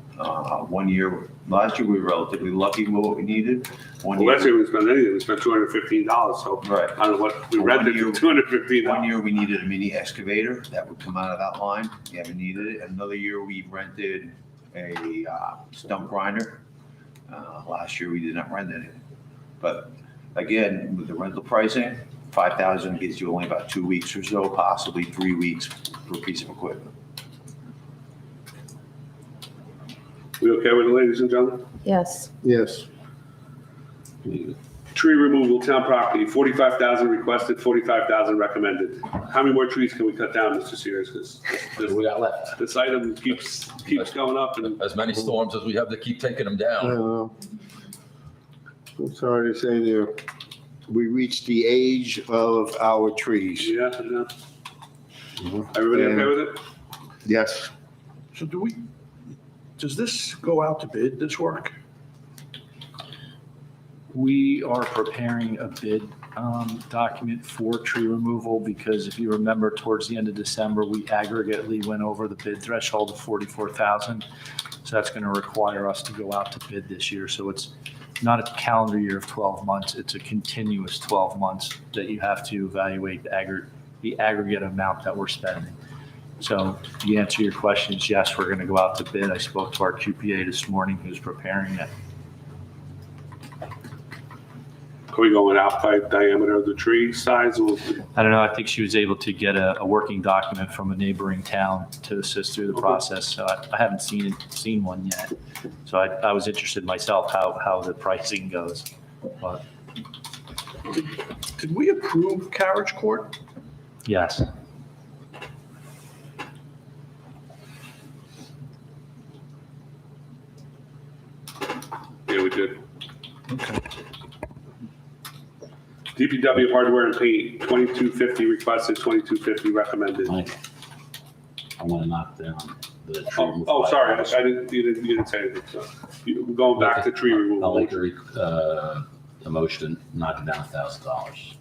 Last year we were relatively lucky with what we needed. One Well, last year year, we didn't spend anything. We spent $215. So right. I don't know what we One rented year- for $215. One year we needed a mini excavator that would come out of that line. We haven't needed it. Another year we rented a stump grinder. Last year we did not rent any. But again, with the rental pricing, 5,000 gives you only about 2 weeks or so, possibly 3 weeks per piece of equipment. We okay with it, ladies and gentlemen? Yes. Yes. Tree removal, town property, 45,000 requested, 45,000 recommended. How many more trees can we cut down, Mr. Sears? Because What do we got left? this item keeps going up and As many storms as we have to keep taking them down. I'm sorry to say there, we reached the age of our trees. yeah. Everybody okay with it? Yes. So does this go out to bid, this work? We are preparing a bid document for tree removal because if you remember, towards the end of December, we aggregately went over the bid threshold of 44,000. So that's going to require us to go out to bid this year. So it's not a calendar year of 12 months. It's a continuous 12 months that you have to evaluate the aggregate amount that we're spending. So the answer to your question is yes, we're going to go out to bid. I spoke to our QPA this morning who's preparing it. Are we going out by diameter of the tree size? Or I don't know, I think she was able to get a working document from a neighboring town to assist through the process. So I haven't seen one yet. So I was interested myself how the pricing goes. But Did we approve Carriage Court? yes, Yeah, we did. Okay. DPW hardware and paint, 2250 requested, 2250 recommended. Mike, I want to knock down the tree removal. Oh, sorry, items. you didn't say anything, so we're going back to tree I'll removal. make a motion to knock it down $1,000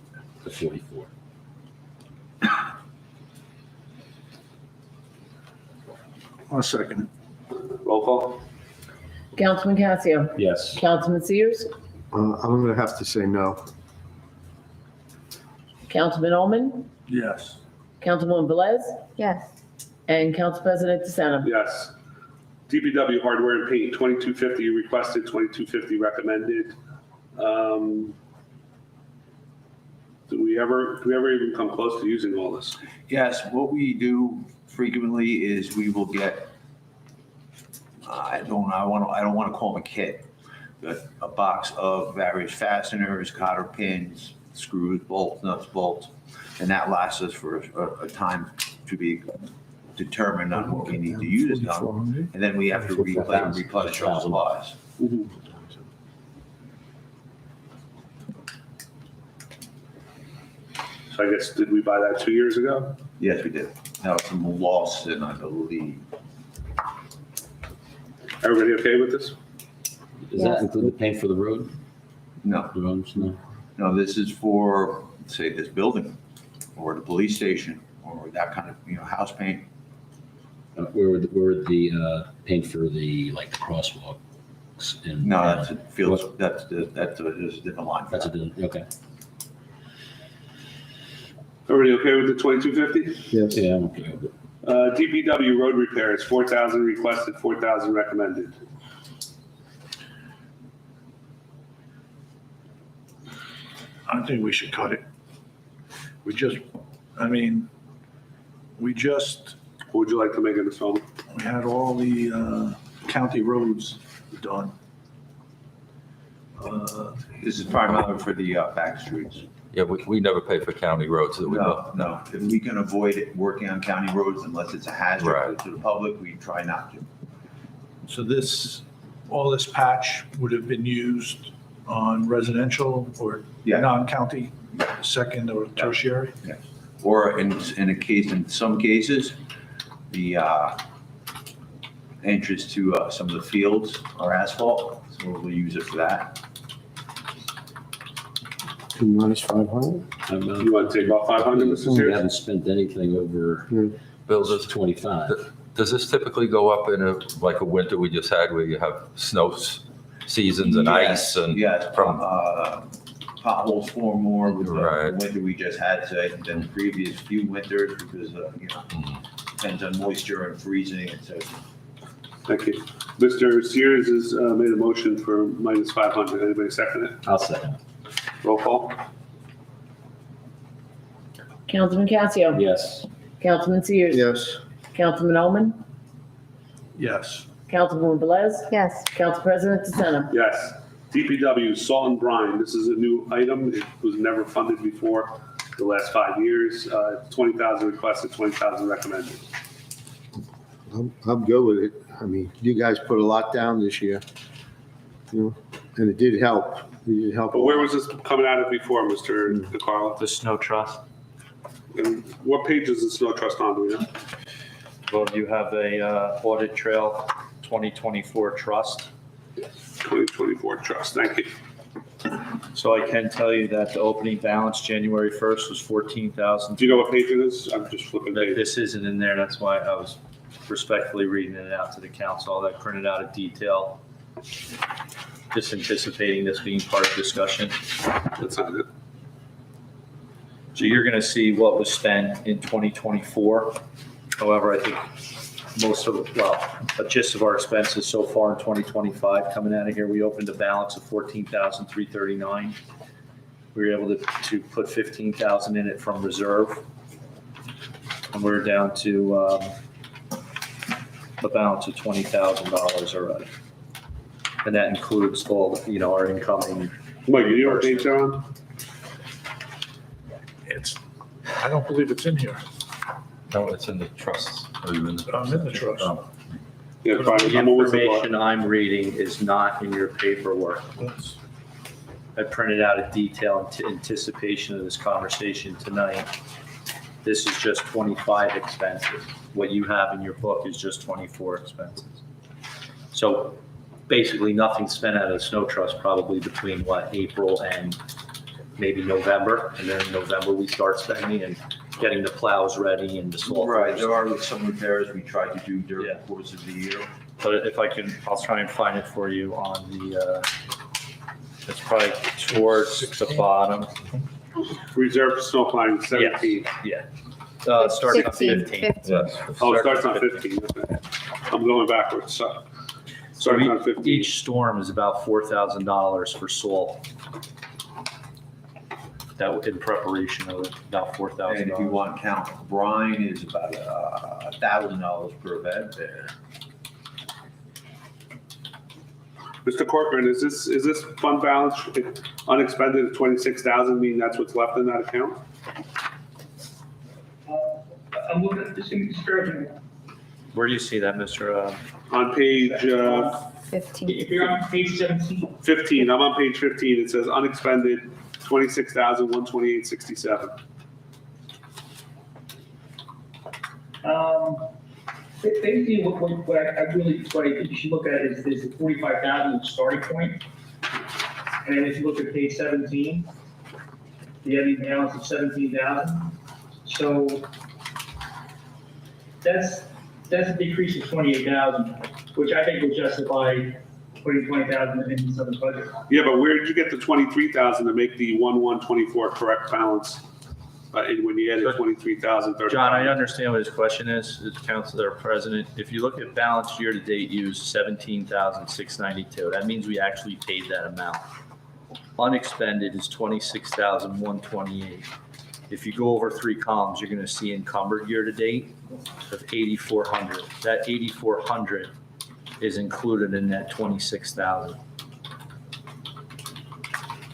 to 44. I'll second Roll call? Councilman Casio, Yes. Councilman Sears, I'm going to have to say no. Councilman Oman, it. Yes. Councilwoman Velez, Yes. and Council President DeSena. Yes. DPW hardware and paint, 2250 requested, 2250 recommended. Do we ever even come close to using all this? Yes, what we do frequently is we will get, I don't want to call them a kit, but a box of various fasteners, cotter pins, screws, bolts, nuts, bolts, and that lasts us for a time to be determined on what we need to use it on, and then we have to replenish our supplies. So I guess, did we buy that 2 years ago? Yes, we did. That was from Lawson, I believe. Everybody okay with this? Does that include the paint for the road? No, The roads, no? no, this is for, say, this building, or the police station, or that kind of, house paint. Where would the paint for the, like, the crosswalks? and- No, that's a fields, that's a different line. That's okay. Everybody okay with the 2250? Yes. Yeah, I'm okay with it. DPW road repairs, 4,000 requested, 4,000 recommended. I think we should cut it. We just What would you like to make in this film? we had all the county roads done. This is primarily for the back streets. Yeah, we never pay for county roads. That we No, if we can avoid it, working on county roads unless it's a hazard Right. to the public, we try not to. So all this patch would have been used on residential or Yeah. non-county, second or tertiary? Or in some cases, the entrance to some of the fields are asphalt, so we'll use it for that. Minus 500? You want to take off 500, Mr. We Sears? haven't spent anything over Bill, does 25. this typically go up in a winter we just had where you have seasons and ice and? Yes, from- potholes form more with the Right. winter we just had than the previous few winters because, depends on moisture and freezing, et cetera. Thank you. Mr. Sears has made a motion for minus 500. Anybody second it? I'll second Roll call? Councilman Casio. it. Yes. Councilman Sears. Yes. Councilman Oman. Yes. Councilwoman Velez. Yes. Council President DeSena. Yes. DPW, salt and brine. This is a new item. It was never funded before the last 5 years. 20,000 requested, 20,000 recommended. I'm good with it. I mean, you guys put a lot down this year, and it did help. It did help. But where was this coming out of before, Mr. DeCarlo? The snow trust. And what page is the snow trust on, do we know? Well, you have a audit trail 2024 trust. 2024 trust. Thank you. So I can tell you that the opening balance January 1st was 14,000. Do you know what page it is? I'm just flipping pages. This isn't in there, that's why I was respectfully reading it out to the council. I printed out a detail, just anticipating this being part of discussion. That's not it. So you're going to see what was spent in 2024. However, I think a gist of our expenses so far in 2025 coming out of here, we opened a balance of 14,339. We were able to put 15,000 in it from reserve. And we're down to a balance of $20,000 already. And that includes all, our incoming. Mike, you know what page they're on? I don't believe it's in here. No, it's in the trusts. Are you in the? I'm in the trust. Yeah, Brian, The I'm always the information I'm reading is not in your paperwork. That's- I printed out a detail in anticipation of this conversation tonight. This is just 25 expenses. What you have in your book is just 24 expenses. So basically nothing spent out of the snow trust probably between April and maybe November. And then in November, we start spending and getting the plows ready and the salt. Right, there are some repairs we try to do during Yeah. the course of the year. But if I can, I'll try and find it for you on the, it's probably towards the bottom. reserve snow plowing, 17. Yeah. Starting on 15. Yes. Oh, it starts on 15. Okay. I'm going backwards. So, starting on 15. Each storm is about $4,000 for salt. that in preparation of about And $4,000. if you want to count, brine is about $1,000 per event there. Mr. Corcoran, is this fund balance unexpended at 26,000, meaning that's what's left in that account? I'm looking at this in Where do you see that, Mr.? On page 15. If you're on page 17, 15, I'm on page 15, it says unexpended 26,128.67. basically what I think you should look at is the 45,000 starting point. And then if you look at page 17, the ending balance of 17,000. So that's a decrease of 28,000, which I think would justify putting 20,000 into some of the budget. Yeah, but where did you get the 23,000 to make the 1,124 correct balance? And when you added 23,035? John, I understand what his question is, as Councilor President. If you look at balance year-to-date use, 17,692. That means we actually paid that amount. Unexpended is 26,128. If you go over 3 columns, you're going to see encumbered year-to-date of 8,400. That 8,400 is included in that 26,000.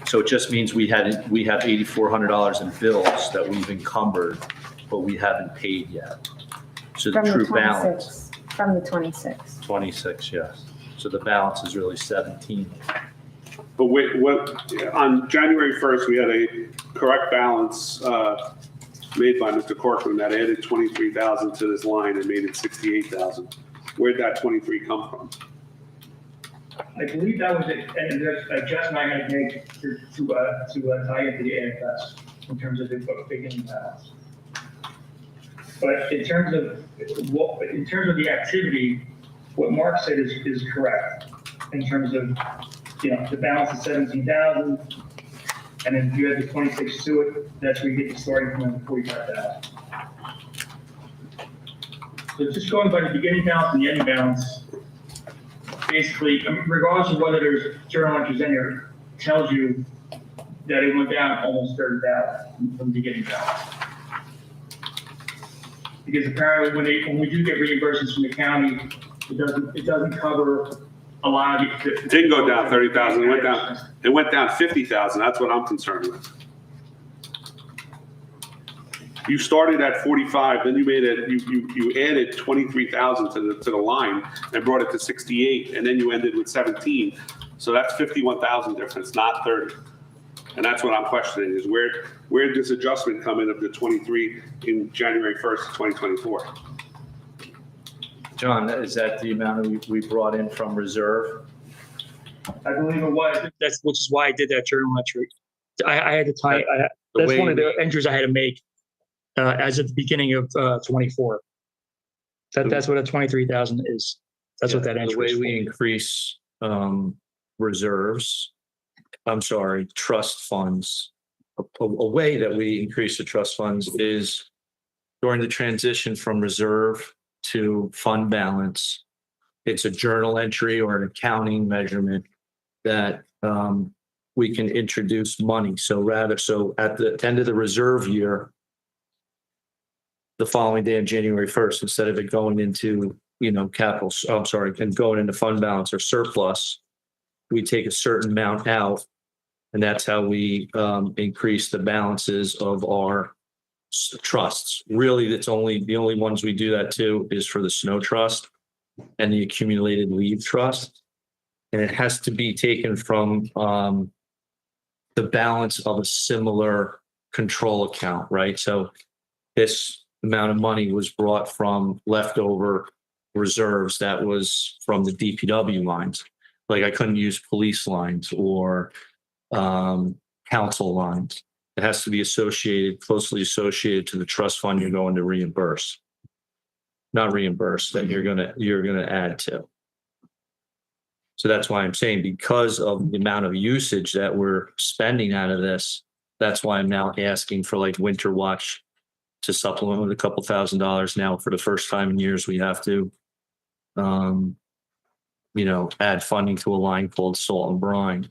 So it just means we have $8,400 in bills that we've encumbered, but we haven't paid yet. So the From the true balance, 26. From the 26. 26, yes. So the balance is really 17. But wait, on January 1st, we had a correct balance made by Mr. Corcoran that added 23,000 to this line and made it 68,000. Where'd that 23 come from? I believe that was it, and there's an adjustment I had to make to tie into the AFS in terms of the beginning balance. But in terms of the activity, what Mark said is correct in terms of, the balance is 17,000, and then you add the 26 to it, that's where you get the starting point of 45,000. So just going by the beginning balance and the ending balance, basically, regardless of whether there's journal entries in here, tells you that it went down almost 30,000 from the beginning balance. Because apparently when we do get reimbursements from the county, it doesn't cover a lot of It didn't go down 30,000, it went down 50,000, that's what I'm concerned with. You started at 45, then you added 23,000 to the line and brought it to 68, and then you ended with 17. So that's 51,000 difference, not 30. And that's what I'm questioning is where did this adjustment come in of the 23 in January 1st, 2024? John, is that the amount we brought in from reserve? I believe it was. Which is why I did that journal entry. I had to tie. That's one of the entries I had to make as of the beginning of 24. That's what a 23,000 is. That's what that entry is. The way we increase trust funds, a way that we increase the trust funds is during the transition from reserve to fund balance. It's a journal entry or an accounting measurement that we can introduce money. So at the end of the reserve year, the following day on January 1st, instead of it going into, and going into fund balance or surplus, we take a certain amount out, and that's how we increase the balances of our trusts. Really, the only ones we do that to is for the snow trust and the accumulated leave trust. And it has to be taken from the balance of a similar control account, right? So this amount of money was brought from leftover reserves that was from the DPW lines. Like I couldn't use police lines or council lines. It has to be closely associated to the trust fund you're going to reimburse. Not reimburse, that you're gonna add to. So that's why I'm saying, because of the amount of usage that we're spending out of this, that's why I'm now asking for like Winter Watch to supplement with a couple $1,000s now. For the first time in years, we have to, add funding to a line called Salt and Brine.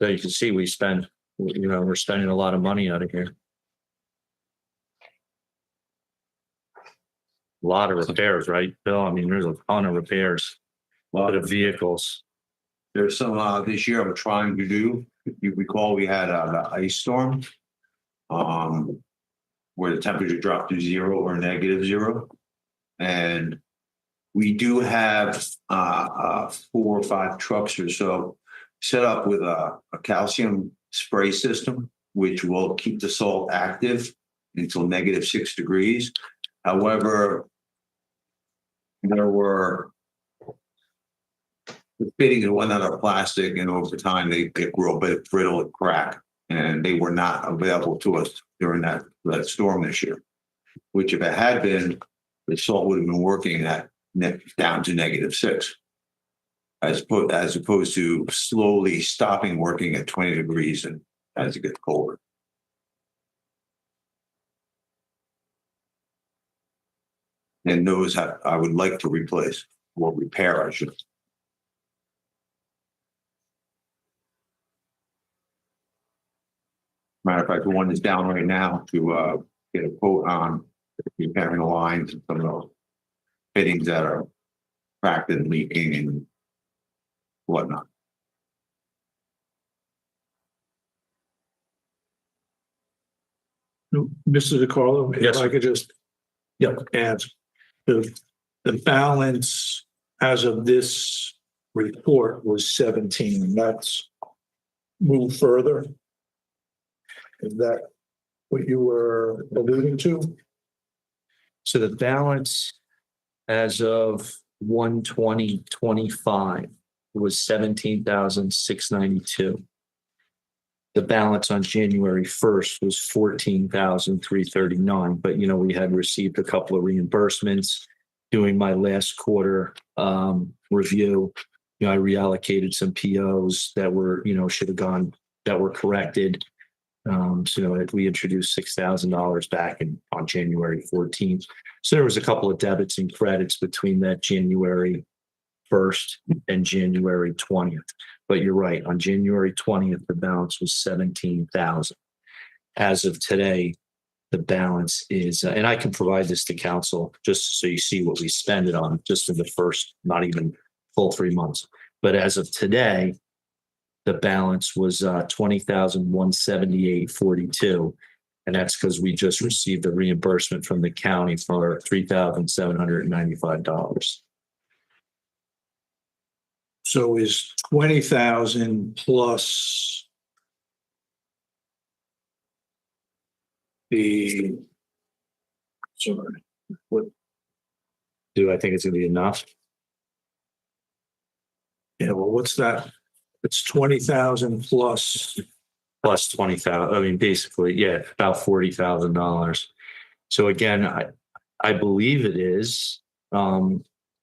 So you can see we spend we're spending a lot of money out of here. A lot of repairs, right, Bill? I mean, there's a ton of repairs, a lot of vehicles. There's some, this year I'm trying to do, if you recall, we had the ice storm. Where the temperature dropped to 0 or -0. And we do have 4 or 5 trucks or so set up with a calcium spray system, which will keep the salt active until -6 degrees. However, the fittings that went out of plastic, and over time they get real bit brittle and crack, and they were not available to us during that storm this year. Which, if it had been, the salt would have been working at down to -6, as opposed to slowly stopping working at 20 degrees and as it gets colder. And those I would like to replace or repair, I should. Matter of fact, the one that's down right now to get a quote on repairing the lines and some of those fittings that are cracked and leaking and whatnot. Mr. DeCarlo, if Yes. I could just, add, the balance as of this report was 17. That's moved further. Is that what you were alluding to? So the balance as of 1/20/25 was 17,692. The balance on January 1st was 14,339, but we had received a couple of reimbursements. Doing my last quarter review, I reallocated some POs that were, should have gone, that were corrected. So we introduced $6,000 back on January 14th. So there was a couple of debits and credits between that January 1st and January 20th. But you're right, on January 20th, the balance was 17,000. As of today, the balance is, and I can provide this to council just so you see what we spend it on just in the first, not even full 3 months. But as of today, the balance was 20,178.42. And that's because we just received a reimbursement from the county for $3,795. So is 20,000 plus the, sorry, what? Do I think it's going to be enough? Yeah, well, what's that? It's 20,000 plus. Plus 20,000. I mean, basically, yeah, about $40,000. So again, I believe it is.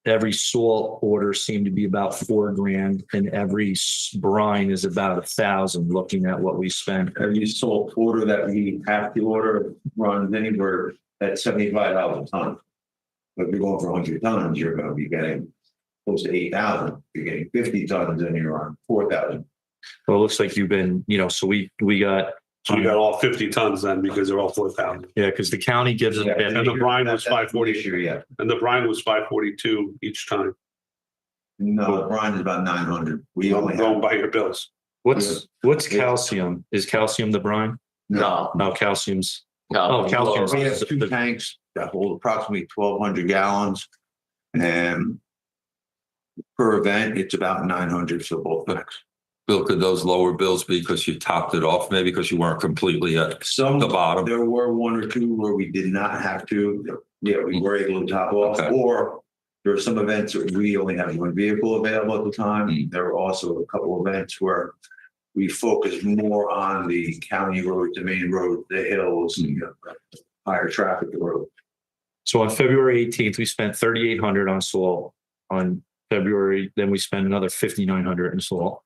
Every salt order seemed to be about $4,000, and every brine is about 1,000. Looking at what we spent. Every salt order that we have to order runs anywhere at $75 a ton. But if you're going for 100 tons, you're going to be getting close to 8,000. If you're getting 50 tons, then you're on 4,000. Well, it looks like you've been, so we got. So you got all 50 tons then because they're all 4,000. Yeah, because the county gives them. And the brine was That's 540. this year, yeah. And the brine was 542 each time. No, the brine is about 900. We only Going have, by your bills. What's calcium? Is calcium the brine? no. No, calcium's. Calcium. Calcium's. We have 2 tanks that hold approximately 1,200 gallons. And per event, it's about 900 for both tanks. Bill, could those lower bills be because you topped it off, maybe because you weren't completely at Some, the bottom? there were 1 or 2 where we did not have to. Yeah, we were able to top off. Okay. Or there were some events where we only had 1 vehicle available at the time. There were also a couple of events where we focused more on the county road, the main road, the hills, higher traffic road. So on February 18th, we spent 3,800 on salt. On February, then we spent another 5,900 in salt.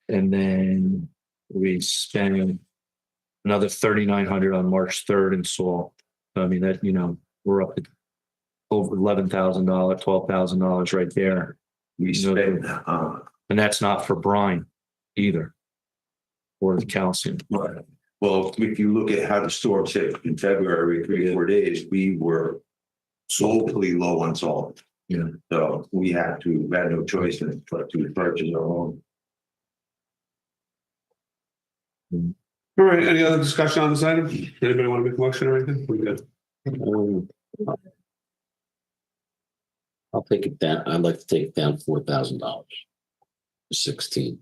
And then we spent another 3,900 on March 3rd in salt. I mean, that, we're up at over $11,000, $12,000 right there. We spent, And that's not for brine either. or the council. Well, if you look at how the storm hit in February, 3 or 4 days, we were woefully low on salt. Yeah. So we had no choice but to purchase our own. All right, any other discussion on this item? Anybody want to make a motion or anything? We good? I'll take it down. I'd like to take it down $4,000. 16.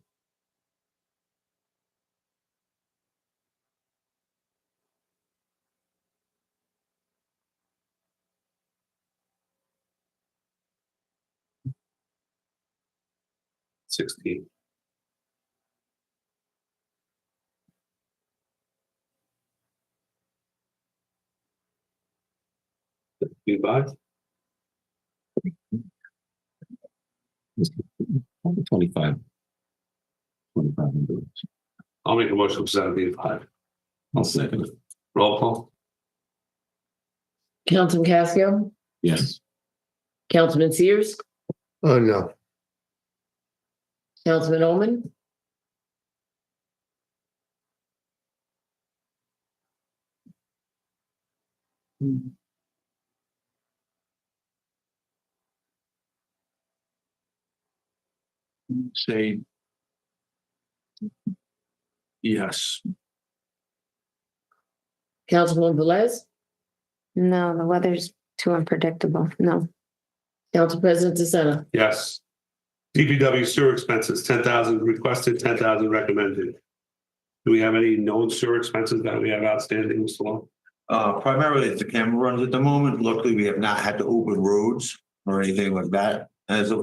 $16. $55? 25. I'll make a motion for $75. I'll second it. Roll call? Councilman Casco, Yes. Councilman Sears, Oh, no. Councilman Oman, Say yes. Councilwoman Velez, No, the weather's too unpredictable. No. Council President DeSena. Yes. DPW sewer expenses, 10,000 requested, 10,000 recommended. Do we have any known sewer expenses that we have outstanding, Mr. Long? Primarily it's the camera runs at the moment. Luckily, we have not had to open roads or anything like that as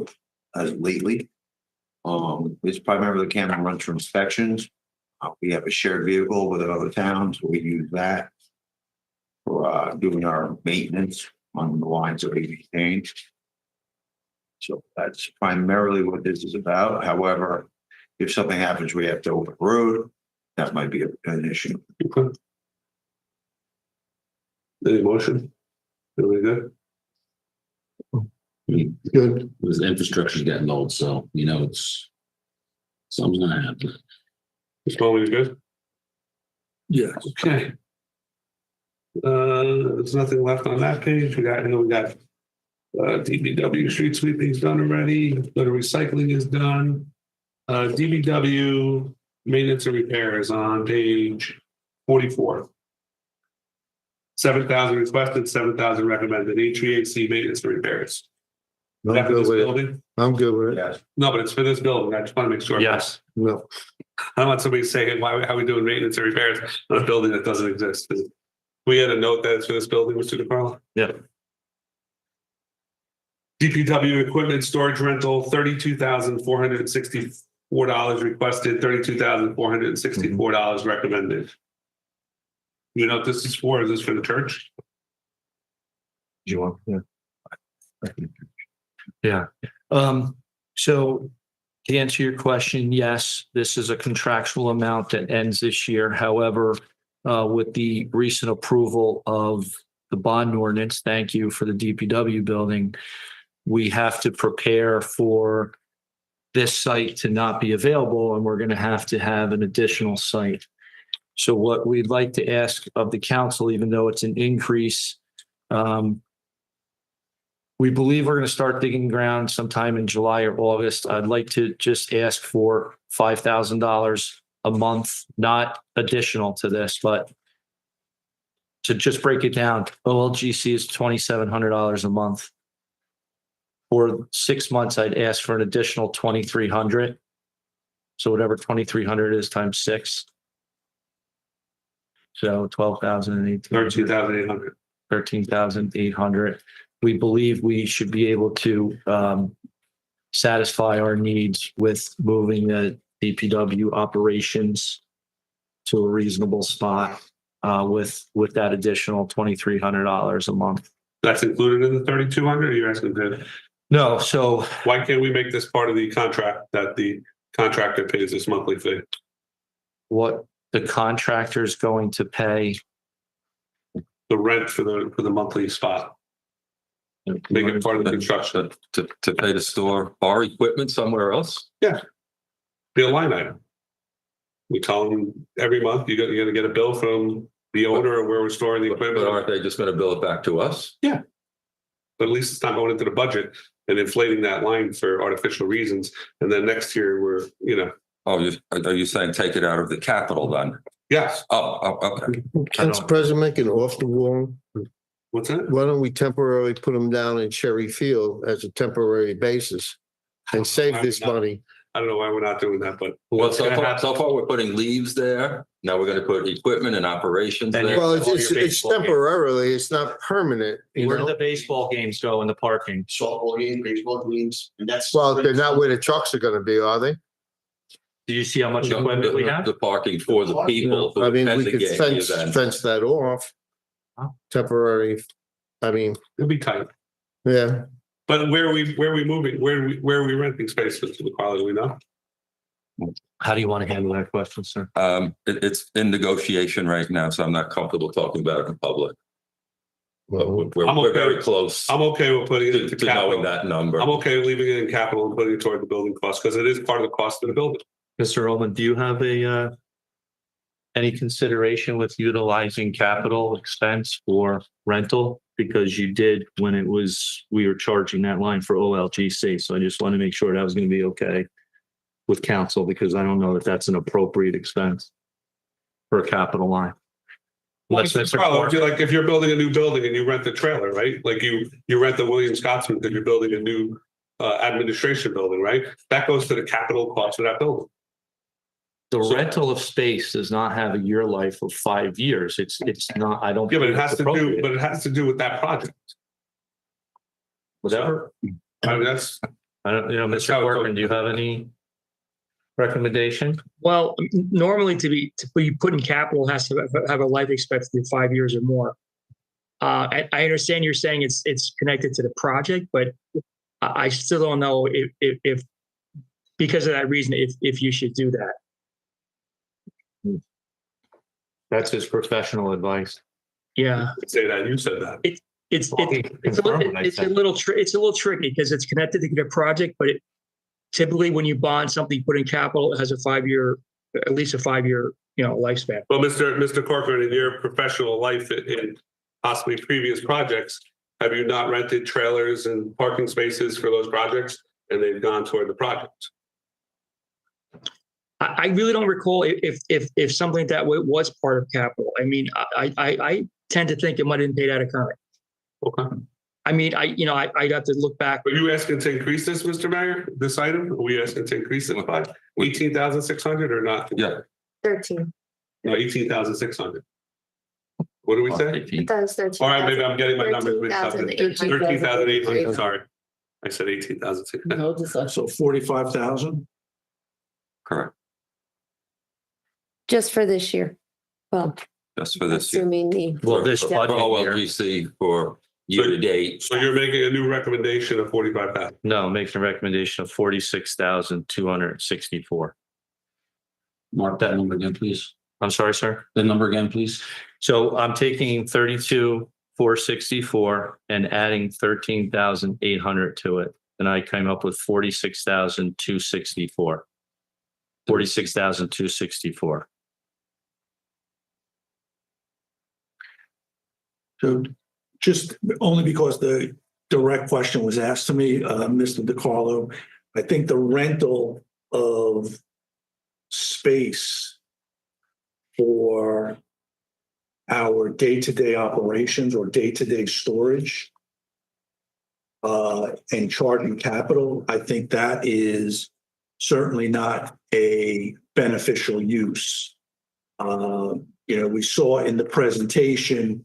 lately. It's primarily camera runs for inspections. We have a shared vehicle with another town, so we use that for doing our maintenance on the lines that we maintain. So that's primarily what this is about. However, if something happens, we have to open road, that might be an issue. Okay. Any motion? Are we good? Good. The infrastructure's getting old, so it's something's gonna happen. Mr. Bowman, you good? Yes. Okay. There's nothing left on that page. We got DBW street sweeping's done already. Litter recycling is done. DBW maintenance and repairs on page 44. 7,000 requested, 7,000 recommended. HVAC maintenance and repairs. Is that for this building? I'm good with it. Yes. No, but it's for this building. I just want to make sure. Yes. No. I don't want somebody saying, how are we doing maintenance and repairs on a building that doesn't exist? We had a note that it's for this building, Mr. DeCarlo. Yeah. DPW equipment storage rental, $32,464 requested, $32,464 recommended. You know what this is for? Is this for the church? Do you want? Yeah. So to answer your question, yes, this is a contractual amount that ends this year. However, with the recent approval of the bond ordinance, thank you for the DPW building, we have to prepare for this site to not be available, and we're going to have an additional site. So what we'd like to ask of the council, even though it's an increase, we believe we're going to start digging ground sometime in July or August. I'd like to just ask for $5,000 a month, not additional to this, but to just break it down. OLGC is $2,700 a month. For 6 months, I'd ask for an additional $2,300. So whatever 2,300 is times 6. So 12,800. 13,800. 13,800. We believe we should be able to satisfy our needs with moving the DPW operations to a reasonable spot with that additional $2,300 a month. That's included in the 3,200, or you're asking to? No, so Why can't we make this part of the contract that the contractor pays this monthly fee? what the contractor is going to pay. The rent for the monthly spot. Make it part of the construction. To pay to store our equipment somewhere else? Be a line item. We tell them every month, you're gonna get a bill from the owner of where we're storing the But equipment. aren't they just going to bill it back to us? But at least it's not going into the budget and inflating that line for artificial reasons. And then next year, we're, Oh, are you saying take it out of the capital then? yes. Okay. Council President, make an off the wall. What's that? Why don't we temporarily put them down in Cherry Field as a temporary basis and save this money? I don't know why we're not doing that, but. Well, so far we're putting leaves there. Now we're going to put equipment and operations And there. Well, all your it's baseball games. temporarily, it's not permanent, you Where do know? the baseball games go in the parking? Softball games, baseball games, and that's. Well, they're not where the trucks are gonna be, are they? Do you see how much No, equipment we have? The parking for the people who I mean, attend we the could event. fence that off. Temporary, I mean, It'll be tight. yeah. But where are we moving? Where are we renting space, Mr. McCarley? Do we know? How do you want to handle that question, sir? It's in negotiation right now, so I'm not comfortable talking about it in public. But we're I'm okay. very close I'm okay with putting it into to knowing capital. that number. I'm okay with leaving it in capital and putting it toward the building cost because it is part of the cost of the building. Mr. Ullman, do you have any consideration with utilizing capital expense for rental? Because you did when we were charging that line for OLGC. So I just want to make sure that was going to be okay with council, because I don't know if that's an appropriate expense for a capital line. Unless that's If you're building a new building and you rent the trailer, right? Like you rent the William Scotsman because you're building a new administration building, right? That goes to the capital cost of that building. The rental of space does not have a year life of 5 years. It's not, I don't. Yeah, but it think has it's to do, appropriate. but it has to do with that project. Whatever. I mean, that's. I don't, Mr. Corcoran, do you have any recommendation? Well, normally to be put in capital has to have a life expectancy of 5 years or more. I understand you're saying it's connected to the project, but I still don't know if because of that reason, if you should do that. That's his professional advice. Yeah. Say that, you said that. It's a little tricky because it's connected to the project, but typically when you bond something put in capital, it has at least a 5 year, lifespan. Well, Mr. Corcoran, in your professional life in possibly previous projects, have you not rented trailers and parking spaces for those projects and they've gone toward the project? I really don't recall if something like that was part of capital. I mean, I tend to think it might have been paid out of current. Okay. I mean, I'd have to look back. Are you asking to increase this, Mr. Mayor, this item? Are we asking to increase it by 18,600 or not? Yeah. 13. No, 18,600. What do we say? That was 13. All right, maybe I'm getting my numbers mixed up. 13,800. 13,800, sorry. I said 18,600. No discussion. So 45,000? Correct. Just for this year. Well, Just for this year. assuming the. Well, this For budget year. OLGC for year to date. So you're making a new recommendation of 45,000. No, making a recommendation of 46,264. Mark that number again, please. I'm sorry, sir. The number again, please. So I'm taking 32,464 and adding 13,800 to it. And I came up with 46,264. 46,264. So just only because the direct question was asked to me, Mr. DiCarlo, I think the rental of space for our day-to-day operations or day-to-day storage and charging capital, I think that is certainly not a beneficial use. We saw in the presentation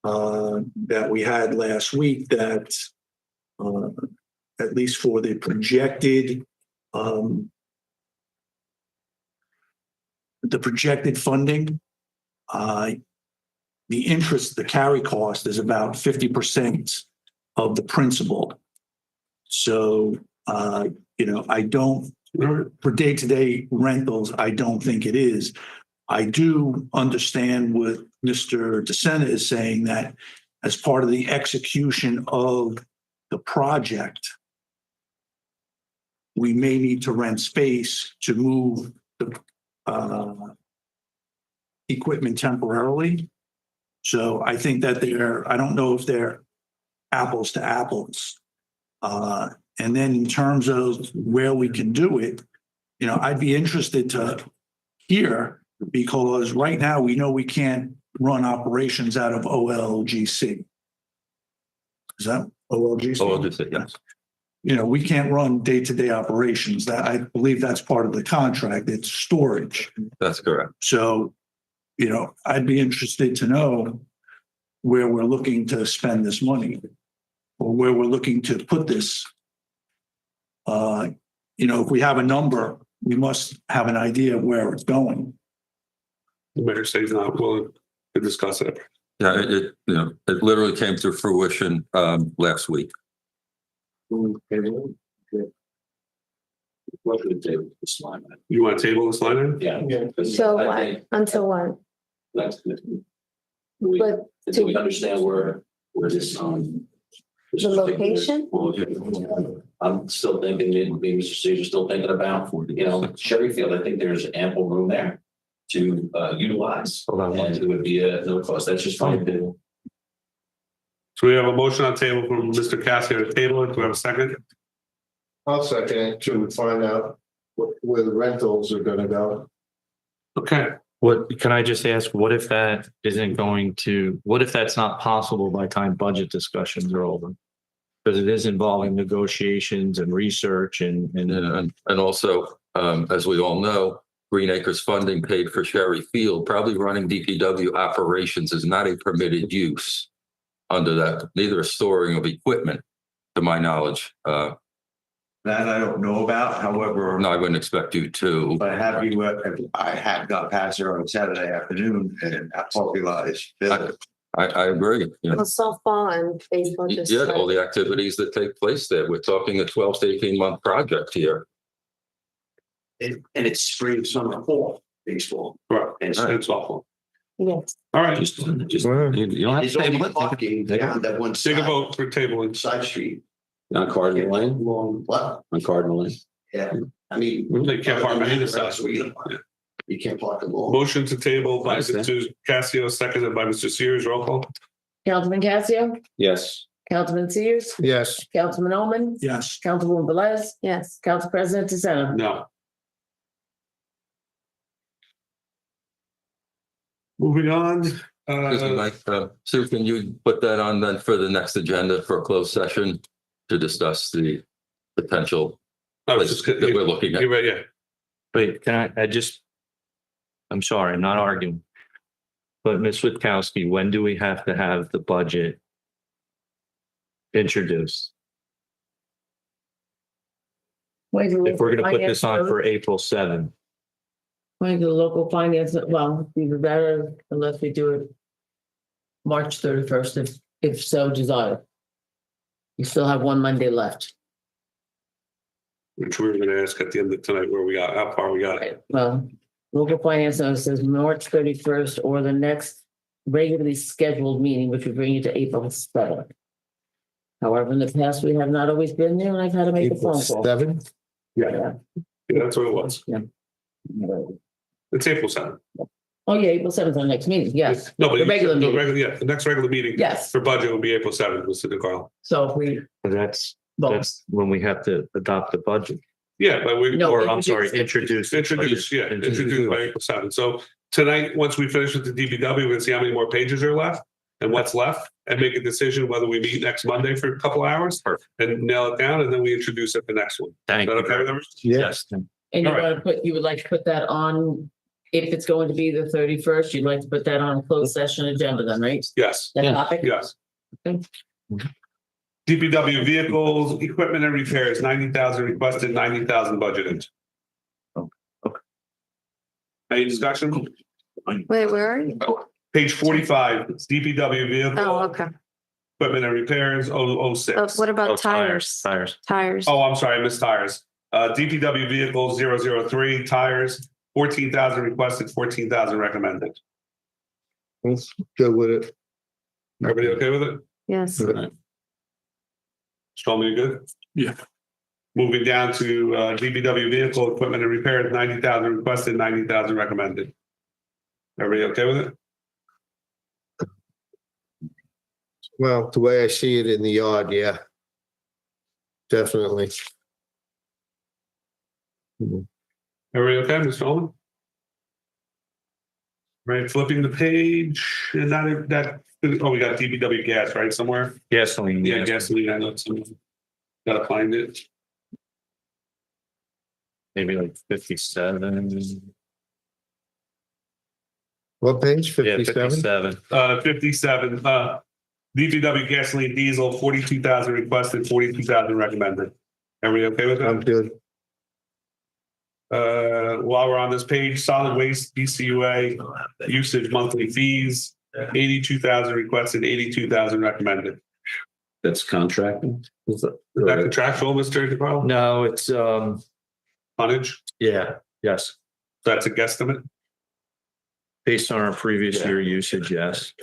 that we had last week that at least for the projected funding, the interest, the carry cost is about 50% of the principal. So, I don't, for day-to-day rentals, I don't think it is. I do understand what Mr. DeSena is saying, that as part of the execution of the project, we may need to rent space to move equipment temporarily. So I think that I don't know if they're apples to apples. And then in terms of where we can do it, I'd be interested to hear, because right now we know we can't run operations out of OLGC. Is that OLGC? Oh, I'll just say yes. We can't run day-to-day operations. That, I believe that's part of the contract. It's storage. That's correct. So, I'd be interested to know where we're looking to spend this money, or where we're looking to put this. If we have a number, we must have an idea of where it's going. The mayor says he's not willing to discuss it. Yeah, it literally came to fruition last week. You want to table this line item? Yeah. So what, until what? But Until we understand where this, the location? I'm still thinking, maybe Mr. Caesar's still thinking about, Sherry Field, I think there's ample room there to utilize. And it would be a no cost, that's just fine. So we have a motion on the table from Mr. Cassio to table it. Do we have a second? I'll second it to find out where the rentals are gonna go. Okay. What, can I just ask, what if that isn't what if that's not possible by the time budget discussions are over? Because it is involving negotiations and research And also, as we all know, Green Acres funding paid for Sherry Field. Probably running DPW operations is not a permitted use under that, neither a storing of equipment, to my knowledge. That I don't know about, however. No, I wouldn't expect you to. But I had got past there on Saturday afternoon and that parking lot is filled. I agree. Well, softball and baseball just. Yeah, all the activities that take place there. We're talking a 12 to 18-month project here. And it's spring, summer, fall, baseball. Right. It's awful. Yes. All right. Just You don't have It's to only table it. parking down that one Take a side, vote for tabling. side street. On Cardinal Lane, Long, what? on Cardinal Lane. Yeah, I mean. They can't park on either side. You can't park them all. Motion to table by Mr. Cassio, seconded by Mr. Sears. Roll call. Councilman Cassio, Yes. Councilman Sears, Yes. Councilman Oman, Yes. Councilwoman Velez, Yes. Council President DeSena. No. Moving on. Excuse me, Mike. Sue, can you put that on then for the next agenda for a closed session to discuss the potential I was place just that we're looking at? You're right, yeah. Wait, I'm sorry, I'm not arguing. But Ms. Witkowski, when do we have to have the budget introduced? If we're gonna put this on for April 7th. Going to the local finance, well, either better unless we do it March 31st, if so desired. You still have one Monday left. Which we were gonna ask at the end of tonight how far we got. Right. Well, local finance notice says March 31st or the next regularly scheduled meeting, which would bring you to April 7th. However, in the past, we have not always been there and I've had to make a phone call. 7th? Yeah, that's what it was. Yeah. It's April 7th. Oh, yeah, April 7th, our next meeting, yes. No, but The regular meeting. the next regular meeting. Yes. For budget will be April 7th, Mr. DeCarlo. So if we, That's well, when we have to adopt the budget. Yeah, but we. No, Or I'm sorry, introduce Introduce by April 7th. So tonight, once we finish with the DPW, we're gonna see how many more pages are left and what's left and make a decision whether we meet next Monday for a couple of hours. Perfect. And nail it down, and then we introduce it the next one. Thank Is that you. okay with everyone? Yes. and you all right. want to put, you would like to put that on, if it's going to be the 31st, you'd like to put that on a closed session agenda then, right? Yes, That topic? yes. Okay. DPW vehicles, equipment and repairs, 90,000 requested, 90,000 budgeted. Okay. Any discussion? Wait, where are you? Page 45, DPW vehicle. Oh, okay. Equipment and repairs, 006. What about Oh, tires? Tires. Oh, I'm sorry, I missed tires. DPW vehicles, 003, tires, 14,000 requested, 14,000 recommended. Let's go with it. Everybody okay with it? Yes. Show me good? Yeah. Moving down to DPW vehicle equipment and repairs, 90,000 requested, 90,000 recommended. Everybody okay with it? Well, the way I see it in the yard, yeah. Definitely. Everybody okay, Mr. Ullman? Right, flipping the page, and that, oh, we got DPW gas, right, somewhere? Gasoline. Yeah, gasoline, I know it's, gotta find it. Maybe like 57. What page? Yeah, 57? 57. 57, DPW gasoline diesel, 42,000 requested, 42,000 recommended. Everybody okay with I'm that? good. While we're on this page, solid waste, BCUA, usage monthly fees, 82,000 requested, 82,000 recommended. That's contracting. Is that contractual, Mr. DeCarlo? No, it's, Tonnage? yeah, yes. That's a guesstimate? Based on our previous year usage, yes.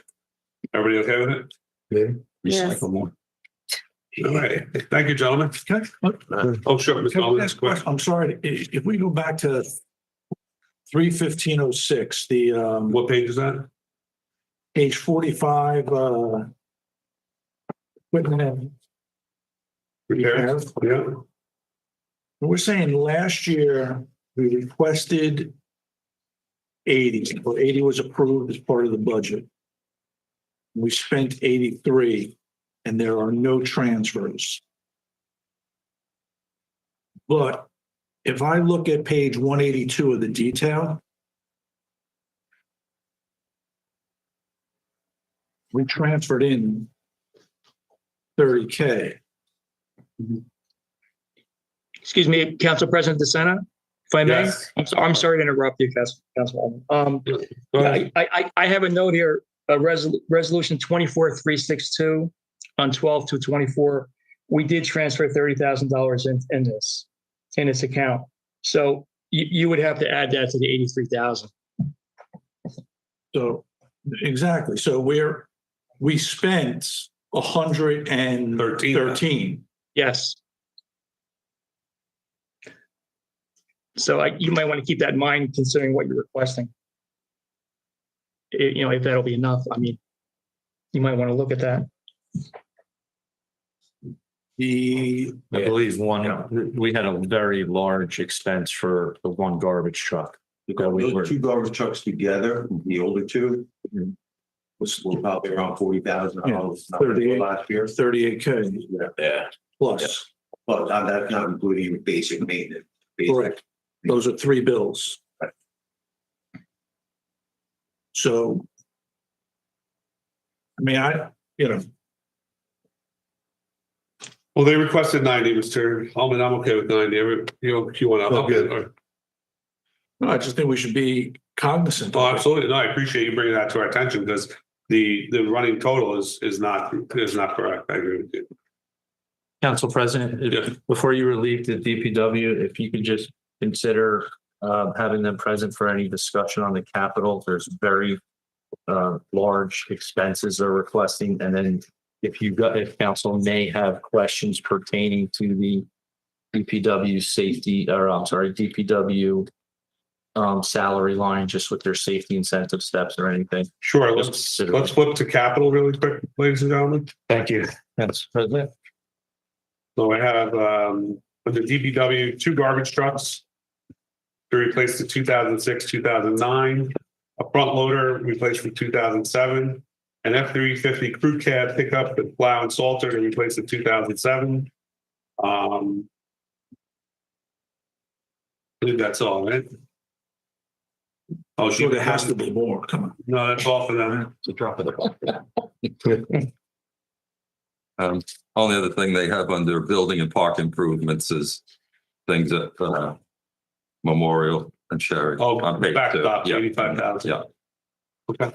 Everybody okay with it? Yeah. Recycle more. All right, thank you, gentlemen. Can Oh, sure, Mr. I Ullman. ask a question? I'm sorry, if we go back to 31506, the, What page is that? page 45, equipment and Repairs? Yeah. we're saying last year we requested 80, or 80 was approved as part of the budget. We spent 83 and there are no transfers. But if I look at page 182 of the detail, we transferred in 30K. Excuse me, Council President DeSena, if I may. Yes. I'm sorry to interrupt you, Councilwoman. Go ahead. I have a note here, resolution 24362 on 12/2/24. We did transfer $30,000 in this account. So you would have to add that to the 83,000. So, exactly. So we spent 113. Yes. So you might want to keep that in mind considering what you're requesting. If that'll be enough, I mean, you might want to look at that. I believe we had a very large expense for the one garbage truck. Those two garbage trucks together, the older two, was probably around $40,000 last year. 38K Yeah. plus. But that's not including basic maintenance. Correct. Those are three bills. So, I mean, Well, they requested 90, Mr. Ullman. I'm okay with 90. You want to up it or? no, I just think we should be cognizant. Oh, absolutely. No, I appreciate you bringing that to our attention because the running total is not correct. I agree with you. Council President, before you relieve the DPW, if you could just consider having them present for any discussion on the capital. There's very large expenses they're requesting. And then if council may have questions pertaining to the DPW DPW salary line, just with their safety incentive steps or anything. Sure. Let's flip to capital really quick, ladies and gentlemen. Thank you. That's President. So I have for the DPW 2 garbage trucks to replace the 2006, 2009, a front loader replaced from 2007, an F-350 crew cab pickup with plow and salter to replace the 2007. I believe that's all, right? Oh, Sure, there has to be more. Come on. No, that's all for them. It's a drop of the bucket. Only other thing they have under building and park improvements is things at Memorial and Sherry. Oh, On page back 2. up, Yeah. 85,000. Yeah. Okay.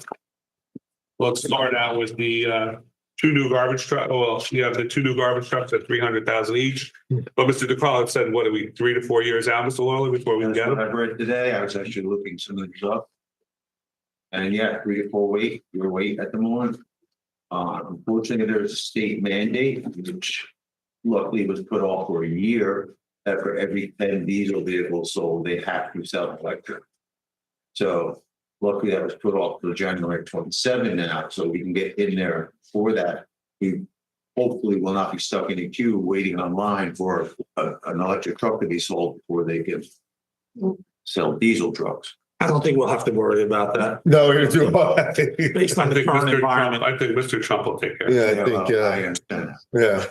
Let's start out with the 2 new garbage trucks. Well, you have the 2 new garbage trucks at 300,000 each. But Mr. DeCarlo said, what are we, 3 to 4 years out, Mr. Lawley, before we can get That's them? what I read today. I was actually looking some of these up. And yeah, 3 to 4 weeks, your wait at the moment. Unfortunately, there's a state mandate, which luckily was put off for a year, that for every 10 diesel vehicles sold, they have to sell an electric. So luckily that was put off to January 27 now, so we can get in there for that. We hopefully will not be stuck in a queue waiting online for an electric truck to be sold before they can sell diesel trucks. I don't think we'll have to worry about that. No, you're doing well. Based on the current environment. I think Mr. Trump will take care of it. Yeah, I think, I understand yeah.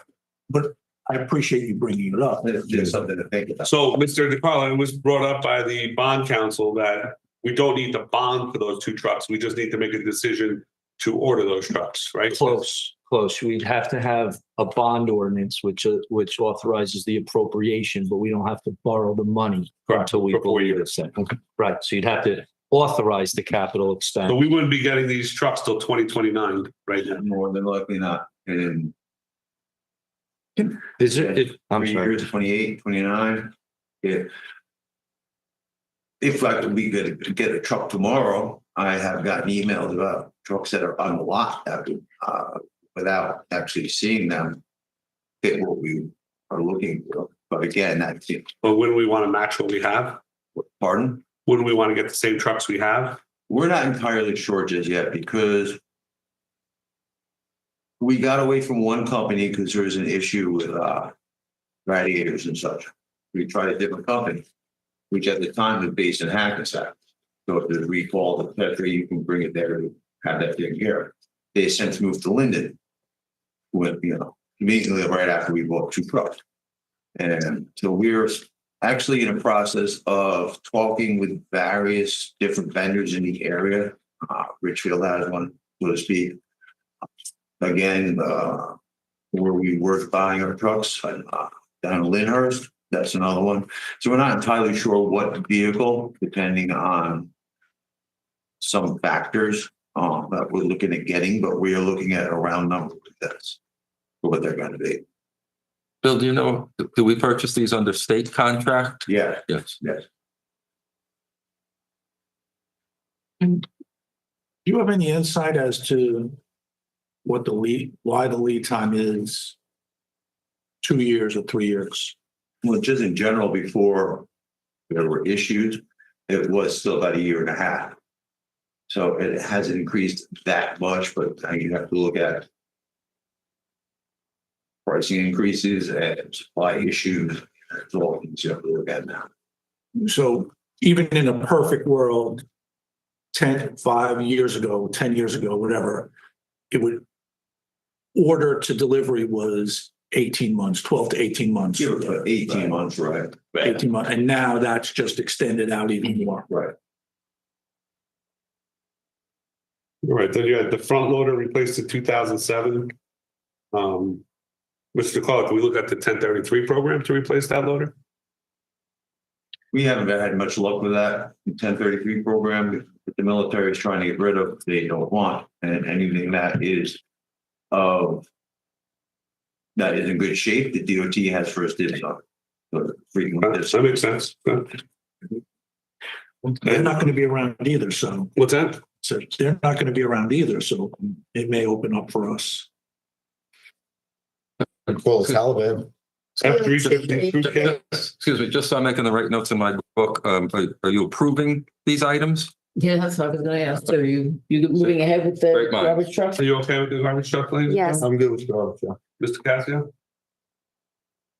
But I appreciate you bringing it up. that. There's something to think about. So, Mr. DeCarlo, it was brought up by the bond council that we don't need to bond for those 2 trucks. We just need to make a decision to order those trucks, right? Close. We'd have to have a bond ordinance which authorizes the appropriation, but we don't have to borrow the money Correct. until we For 4 believe years. it's set. Right, so you'd have to authorize the capital So expense. we wouldn't be getting these trucks till 2029 right now. More than likely not. And Is it, I'm 3 sorry. years, 28, 29. If I could be good to get a truck tomorrow, I have gotten emails about trucks that are on the lot that without actually seeing them fit what we are looking for. But again, that's it. But wouldn't we want to match what we have? Pardon? Wouldn't we want to get the same trucks we have? We're not entirely sure just yet because we got away from one company because there was an issue with radiators and such. We tried a different company, which at the time was based in Hackensack. So if there's a recall to Petra, you can bring it there to have that taken care of. They since moved to Linden with, immediately right after we bought 2 trucks. And so we're actually in a process of talking with various different vendors in the area. Richfield has one, so to speak. Again, where we were buying our trucks down in Lyndhurst, that's another one. So we're not entirely sure what vehicle, depending on some factors that we're looking at getting, but we are looking at a round number with this for what they're going to be. Bill, do you know, do we purchase these under state contract? Yeah. Yes. Yes. Do you have any insight as to what why the lead time is 2 years or 3 years? Well, just in general, before there were issues, it was still about 1.5 years. So it hasn't increased that much, but you have to look at pricing increases and supply issues. That's all things you have to look at now. So even in a perfect world, 5 years ago, 10 years ago, whatever, it would order to delivery was 18 months, 12 to 18 months. 18 months, right? 18 months. And now that's just extended out even more. Right. All right, then you had the front loader replaced in 2007. Mr. DeCarlo, can we look at the 1033 program to replace that loader? We haven't had much luck with that. The 1033 program that the military is trying to get rid of, they don't want. And anything that is in good shape, the DOT has first dibs on. So That makes sense. They're not going to be around either, so. What's that? So they're not going to be around either, so it may open up for us. Well, Taliban. F-350 Excuse me, just so I'm making the right notes in my book, are you approving these items? Yeah, that's what I was gonna ask. So you moving ahead with the Great minds. garbage truck? Are you okay with the garbage truck, ladies? Yes. I'm good with garbage, yeah. Mr. Casio?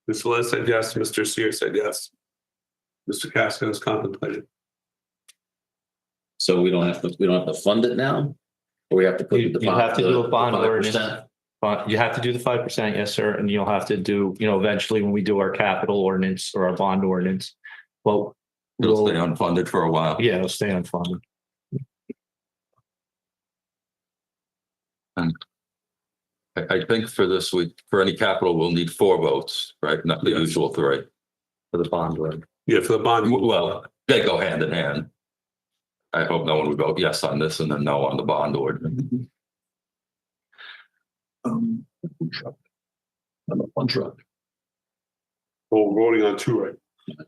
Mr. Les said yes, Mr. Sear said yes. Mr. Casio is contemplating. So we don't have to fund it now? Or we have to put You the have to do a bond 5%? ordinance. You have to do the 5%, yes, sir, and you'll have to do, eventually when we do our capital ordinance or our bond ordinance. Well, It'll stay unfunded for a while. yeah, it'll stay unfunded. And I think for this week, for any capital, we'll need 4 votes, right? Not the usual 3. For the bond ordinance. Yeah, for the bond. Well, they go hand in hand. I hope no one would vote yes on this and then no on the bond ordinance. Um, One truck. Well, we're voting on 2, right?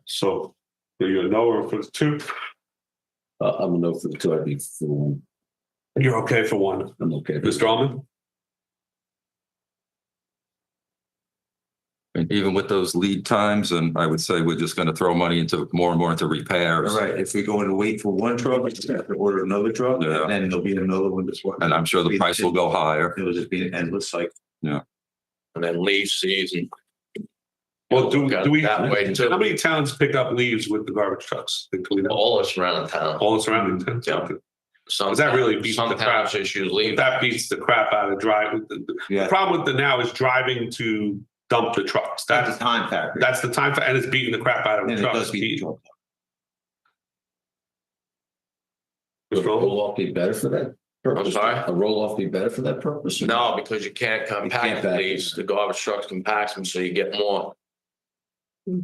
So, are you a no or for the 2? I'm a no for the 2. I'd be for, You're okay for 1. I'm okay. Mr. Almond? And even with those lead times, and I would say we're just going to throw money into more and more into repairs. All right, if we're going to wait for one truck, we have to order another truck, Yeah. and then there'll be another one that's what. And I'm sure the price will go higher. It'll just be an endless cycle. Yeah. And then leaf season. Well, do we, That way too. how many towns pick up leaves with the garbage trucks? Can we know? All us around town. All surrounding towns? Yeah. Some Does that really beat some the crap? towns issue leave. That beats the crap out of driving. The Yeah. problem with the now is driving to dump the trucks. That's That's, the time factor. that's the time, and it's beating the crap out of the And it does trucks. beat the truck. Would a roll-off be better for that purpose? I'm sorry? A roll-off be better for that purpose? No, because you can't compact back leaves. The garbage trucks compacts them, so you get more.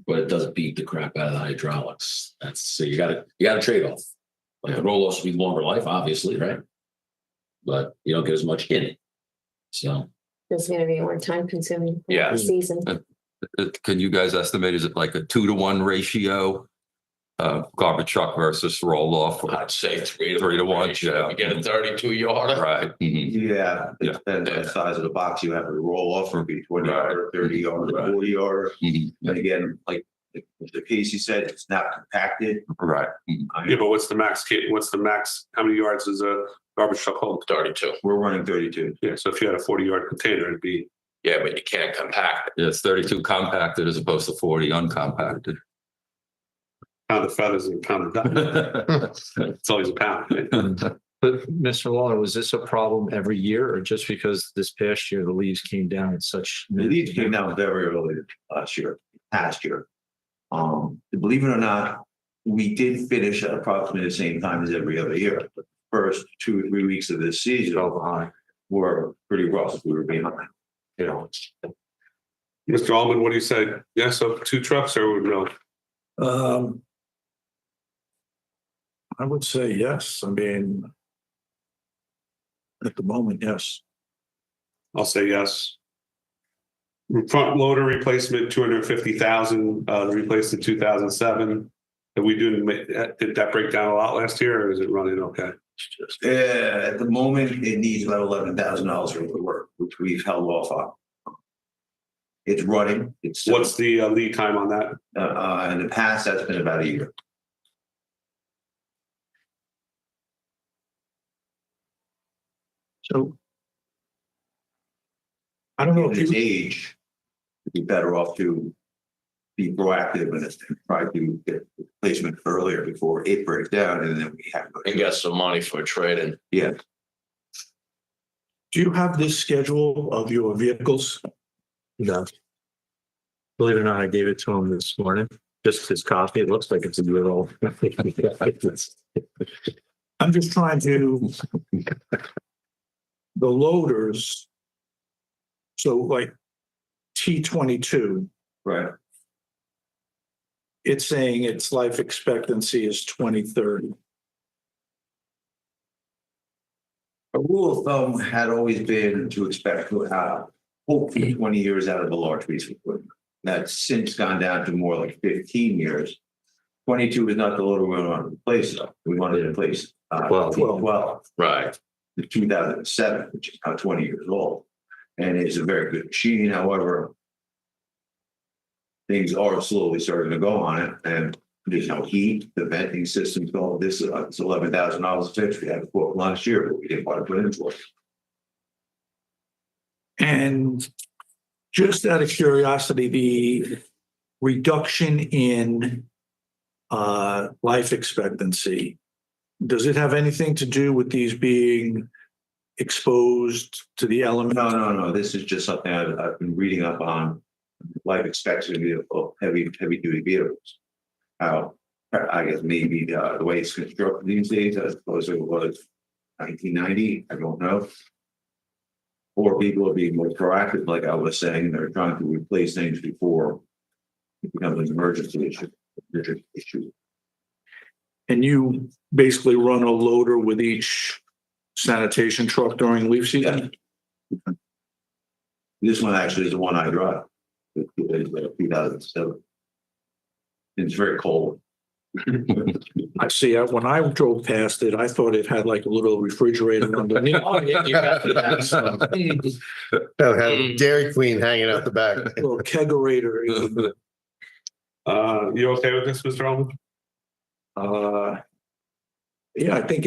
But it does beat the crap out of the hydraulics. So you got a trade-off. Like the roll-offs will be longer life, obviously, right? But you don't get as much in it. So. It's gonna be more time consuming. Yeah. Season. Can you guys estimate, is it like a 2-to-1 ratio? Garbage truck versus roll off? I'd say 3 to 1, yeah. You get a 32 yarder. Right. Mhm. Yeah, it Yeah. depends on the size of the box you have to roll off from, be 20 yard, 30 yard, 40 yard. Mhm. And again, like the Casey said, it's not compacted. Right. Mhm. Yeah, but what's the max? How many yards does a garbage truck hold? 32. We're running 32. Yeah, so if you had a 40-yard container, it'd be. Yeah, but you can't compact it. Yeah, it's 32 compacted as opposed to 40 uncompacted. Pound of feathers and pound of dust. It's always a pound. Right? But Mr. Lawler, was this a problem every year or just because this past year the leaves came down at such? The leaves came down very early past year. Believe it or not, we did finish at approximately the same time as every other year. The first 2 or 3 weeks of this season were pretty rough. We were behind. You know, Mr. Almond, what do you say? Yes, of 2 trucks or no? I would say yes. I mean, at the moment, yes. I'll say yes. Front loader replacement, 250,000, replaced in 2007. Did that break down a lot last year or is it running okay? at the moment, it needs about $11,000 worth of work, which we've held off on. It's running. It's What's the lead time on that? In the past, that's been about a year. So I don't know At if his you, age, it'd be better off to be proactive and try to get replacement earlier before it breaks down, and then we have. And get some money for trading. Yeah. do you have this schedule of your vehicles? No. Believe it or not, I gave it to him this morning, just his copy. It looks like it's a year old. I'm just trying to, the loaders, so like T22, Right. it's saying its life expectancy is 2030. A rule of thumb had always been to expect to have hopefully 20 years out of a large piece of equipment. That's since gone down to more like 15 years. 22 is not the loader we want to replace, though. We want to replace 12. Right. The 2007, which is now 20 years old, and it's a very good machine. However, things are slowly starting to go on it, and there's no heat. The venting system's going. This it's $11,000 fixed. We had a quote last year, but we didn't want to put into it. And just out of curiosity, the reduction in life expectancy, does it have anything to do with these being exposed to the elements? No. This is just something I've been reading up on life expectancy of heavy duty vehicles. How I guess maybe the way it's constructed these days, as opposed to what was 1990, I don't know. Or people are being more proactive, like I was saying, they're trying to replace things before it becomes an emergency issue. And you basically run a loader with each sanitation truck during leaf season? Yeah. This one actually is the one I drive. It's 2007. It's very cold. I see, when I drove past it, I thought it had like a little refrigerator underneath. Oh, yeah, you got that. They'll have Dairy Queen hanging out the back. Little kegerator. You okay with this, Mr. Ullman? Yeah, I think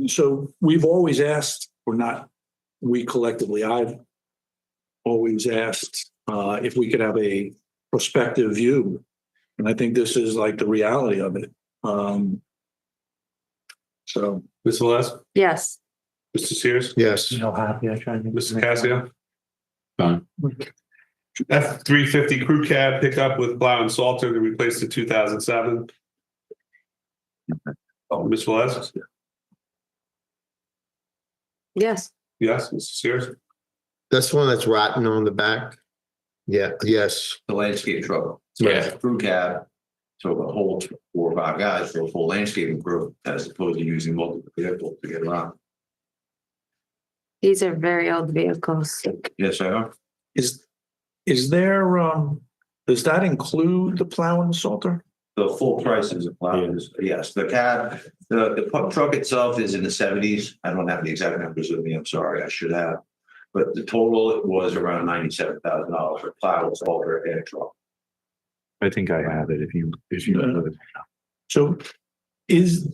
so we've always asked, or not, we collectively, I've always asked if we could have a prospective view. And I think this is like the reality of it. So. Ms. Velez? Yes. Mr. Sears? Yes. How happy I try to make. Mr. Cassio? Fine. F-350 crew cab pickup with plow and salter to replace the 2007. Oh, Ms. Velez? Yes. Yes, Mr. Sears? That's one that's rotten on the back. Yeah, yes. The landscape truck. Yeah. Crew cab, so the whole 4 or 5 guys for a full landscaping crew, as opposed to using multiple vehicles to get around. These are very old vehicles. Yes, I are. Is there, does that include the plow and the salter? The full price is applied, yes, the cab, the pump truck itself is in the 70s. I don't have the exact numbers with me, I'm sorry, I should have. But the total was around $97,000 for plow, salter, and truck. I think I have it if you. So is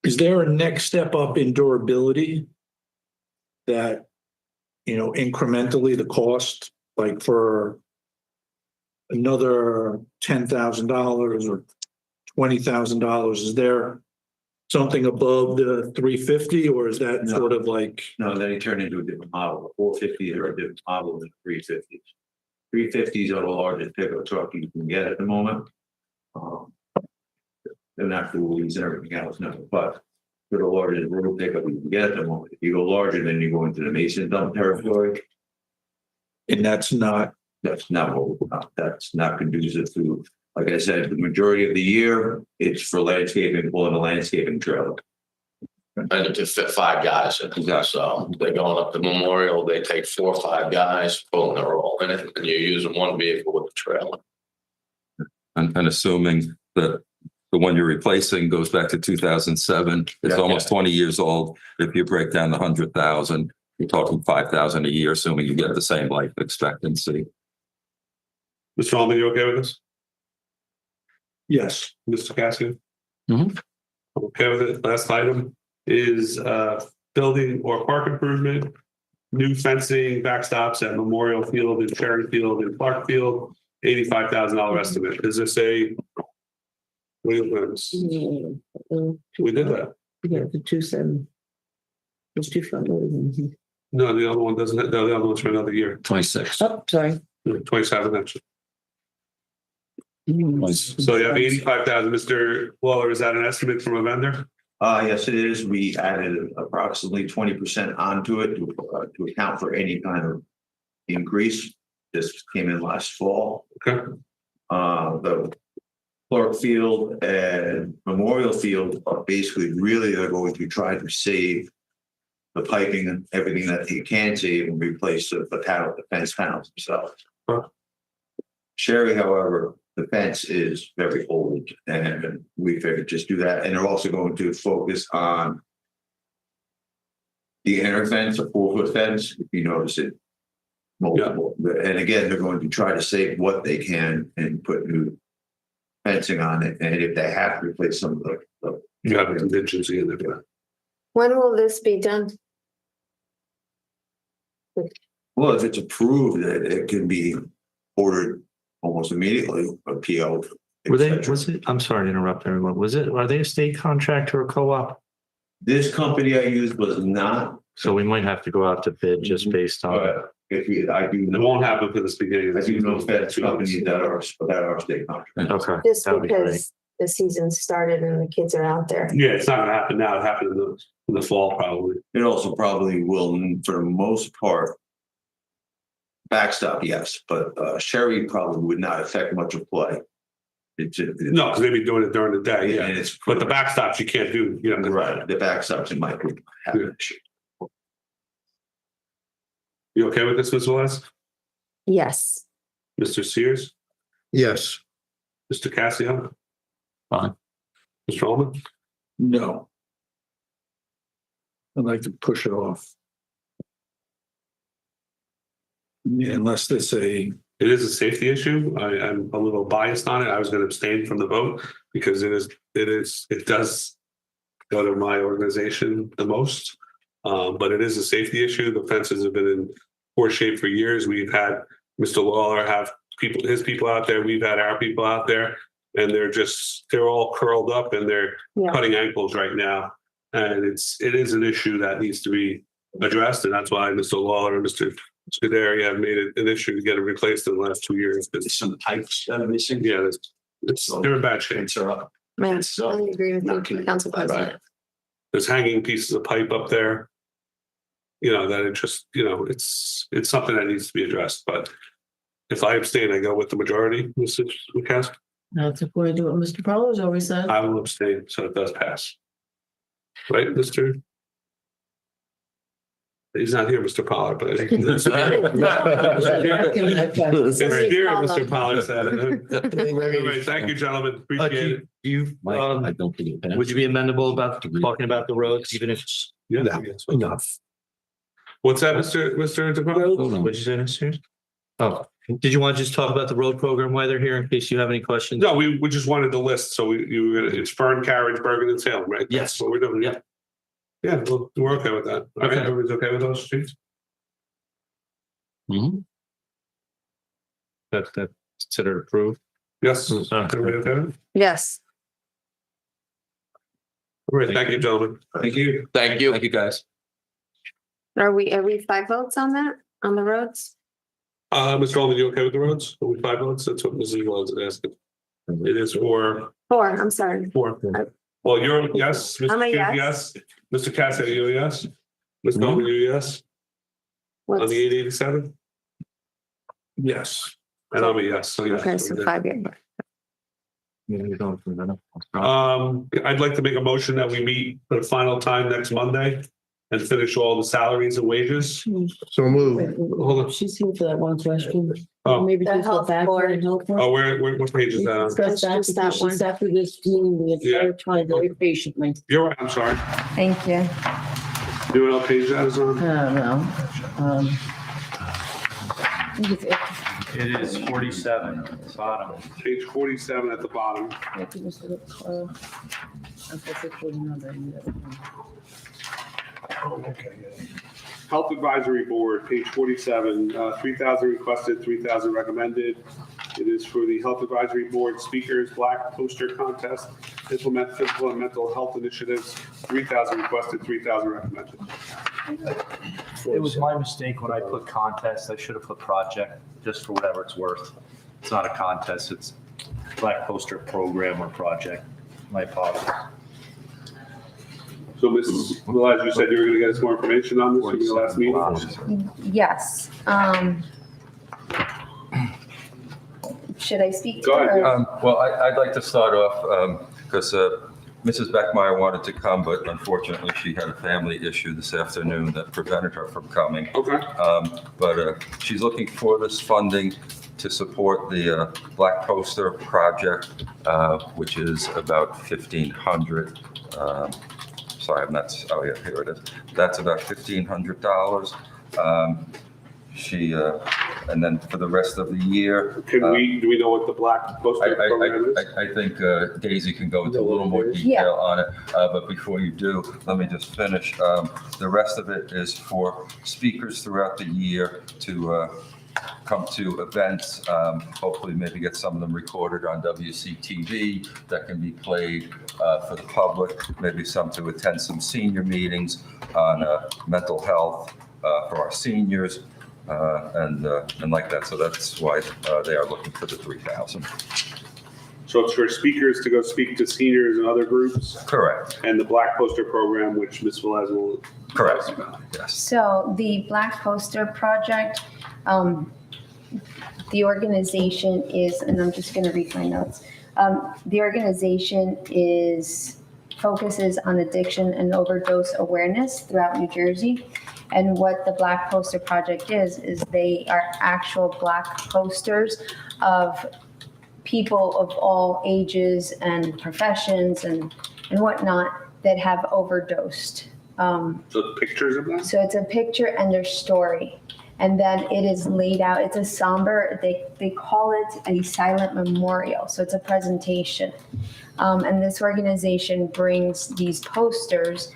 there a next step up in durability that, incrementally the cost, like for another $10,000 or $20,000, is there something above the 350, or is that No. sort of like? No, then he turned into a different model. The 450s are a different model than the 350s. 350s are the largest pickup truck you can get at the moment. They're not for wheels and everything else, no, but for the largest road pickup you can get at the moment. If you go larger, then you go into the Mason dump territory. And that's not. That's not conducive to, like I said, the majority of the year, it's for landscaping, pulling a landscaping trailer. And it to fit 5 guys in it. So they're going up to Memorial, they take 4 or 5 guys, pulling their roll in it, and you're using one vehicle with the trailer. And assuming that the one you're replacing goes back to 2007, it's Yeah, almost 20 years old. If you break down the 100,000, you're talking 5,000 a year, assuming you get the same life expectancy. Mr. Ullman, you okay with this? Yes. Mr. Cassio? Mhm. Okay with it. Last item is building or park improvement, new fencing, backstops at Memorial Field and Cherry Field and Clark Field, $85,000 estimate. Is this a? We did that. Yeah, the 2-7. Those 2 front loaders. No, the other one doesn't. No, the other one's for another year. 26. Oh, sorry. 27 actually. Mm. So you have 85,000. Mr. Waller, is that an estimate from a vendor? Yes, it is. We added approximately 20% onto it to account for any kind of increase. This came in last fall. Okay. The Clark Field and Memorial Field are basically really are going to try to save the piping and everything that they can save and replace the fence panels themselves. Huh. Sherry, however, the fence is very old and we figured just do that. And they're also going to focus on the inner fence, a 4-foot fence, if you notice it. Multiple. And again, they're going to try to save what they can and put new fencing on it. And if they have to replace some of the You have a contingency in there. When will this be done? well, if it's approved, it can be ordered almost immediately, a PO. I'm sorry to interrupt everyone. Are they a state contract or a co-op? This company I used was not. So we might have to go out to bid just based on. I do. It won't happen for this beginning. I do know feds companies that are state contracts. Okay. Just that would be great. because the season started and the kids are out there. Yeah, it's not gonna happen now. It happened in the fall probably. It also probably will, for the most part, backstop, yes, but Sherry probably would not affect much of play. No, because they'd be doing it during the day, yeah. And it's But the backstops you can't do, right. The backstops it might happen. You okay with this, Ms. Velez? Yes. Mr. Sears? Yes. Mr. Cassio? Fine. Mr. Ullman? No. I'd like to push it off. Yeah, unless they say, It is a safety issue. I'm a little biased on it. I was going to abstain from the vote because it does go to my organization the most. But it is a safety issue. The fences have been in poor shape for years. We've had Mr. Lawler have his people out there. We've had our people out there, and they're all curled up and they're cutting ankles right now. And it is an issue that needs to be addressed. And that's why Mr. Lawler and Mr. Scuderi have made it an issue to get it replaced in the last 2 years. Some pipes that are missing. Yeah, they're in bad shape. Fence are up. Man, So- I agree with you, Council President. There's hanging pieces of pipe up there. That it just, it's something that needs to be addressed. But if I abstain, I go with the majority, Mr. McCaskill. That's according to what Mr. Powers always said. I will abstain, so it does pass. Right, Mr.? He's not here, Mr. Pollard, but it's here, Mr. Pollard said it. Anyway, thank you, gentlemen. Appreciate it. I don't think it Would you be amendable about talking about the roads, even if it's Yeah. enough. What's that, Mr. DePaul? What'd you say, Mr.? Oh, did you want to just talk about the road program while they're here in case you have any questions? No, we just wanted the list, so it's Fern, Carriage, Bergen, and Salem, right? Yes. That's what we're doing. Yeah. Yeah, well, we're okay with that. All right, Okay. everybody's okay with those streets? That's considered approved. Yes. Okay. Everybody okay with it? Yes. All right, thank you, gentlemen. Thank you. Thank you. Thank you, guys. Are we 5 votes on that, on the roads? Mr. Alden, you okay with the roads? Are we 5 votes? That's what Mrs. Mullins is asking. It is 4. 4, I'm sorry. 4. Well, you're a yes. I'm a Mr. Kidd, yes. Mr. Cassidy, you a yes? Ms. Goldman, you a yes? On What's- the 887? Yes. And I'm a yes. So yes. Okay, so 5, yeah. I'd like to make a motion that we meet for the final time next Monday and finish all the salaries and wages. So moved. Hold on. She's here for that one question. Oh. Maybe The just go health back board. and help her. Oh, what page is that on? Discuss that Just that because she one. sat through this meeting the entire time very patiently. You're right, I'm sorry. Thank you. Do you know what page that is on? I don't know. I think it's- It is 47 at the bottom. Page 47 at the bottom. I think it's the, I guess it's the number, yeah. Health Advisory Board, page 47, 3,000 requested, 3,000 recommended. It is for the Health Advisory Board Speakers Black Poster Contest, implement physical and mental health initiatives, 3,000 requested, 3,000 recommended. It was my mistake when I put contest. I should have put project, just for whatever it's worth. It's not a contest, it's Black Poster Program or project. My apologies. So Mrs. Velez, you said you were going to get us more information on this in the last meeting? Yes. Should I speak to Go ahead, her? Well, I'd like to start off because Mrs. Beckmeyer wanted to come, but unfortunately she had a family issue this afternoon that prevented her from coming. Okay. But she's looking for this funding to support the Black Poster Project, which is about $1,500. Sorry, I'm not, oh yeah, here it is. That's about $1,500. And then for the rest of the year. Do we know what the Black Poster Program is? I think Daisy can go into a little more detail on it, but before you do, let me just finish. The rest of it is for speakers throughout the year to come to events, hopefully maybe get some of them recorded on WCTV that can be played for the public, maybe some to attend some senior meetings on mental health for our seniors. And like that. So that's why they are looking for the 3,000. So it's for speakers to go speak to seniors and other groups? Correct. And the Black Poster Program, which Ms. Velez will. Correct. Yes. So the Black Poster Project, the organization is, and I'm just going to read my notes. The organization focuses on addiction and overdose awareness throughout New Jersey. And what the Black Poster Project is they are actual black posters of people of all ages and professions and whatnot that have overdosed. So pictures of that? So it's a picture and their story. And then it is laid out, it's a somber, they call it a silent memorial. So it's a presentation. And this organization brings these posters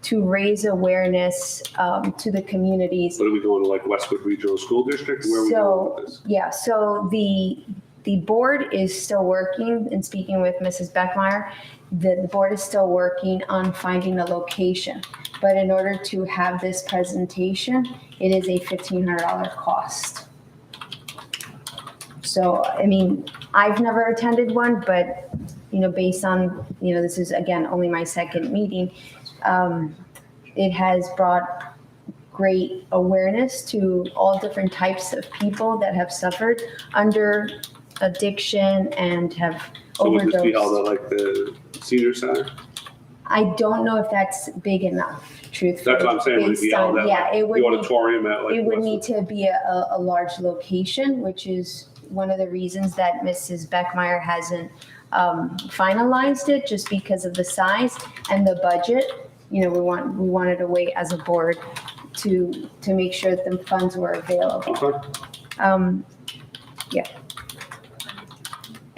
to raise awareness to the communities. What are we going to, like Westwood Regional School District? Where are we going with this? Yeah, so the board is still working and speaking with Mrs. Beckmeyer. The board is still working on finding a location. But in order to have this presentation, it is a $1,500 cost. So, I mean, I've never attended one, but, based on, this is, again, only my second meeting, it has brought great awareness to all different types of people that have suffered under addiction and have So would this be held overdosed. at like the senior center? I don't know if that's big enough, truthfully. That's what I'm saying, would it be based held on- at yeah, like it the would need- auditorium at like? It would Westwood? need to be a large location, which is one of the reasons that Mrs. Beckmeyer hasn't finalized it, just because of the size and the budget. We wanted to wait as a board to make sure that the funds were available. Okay. Yeah.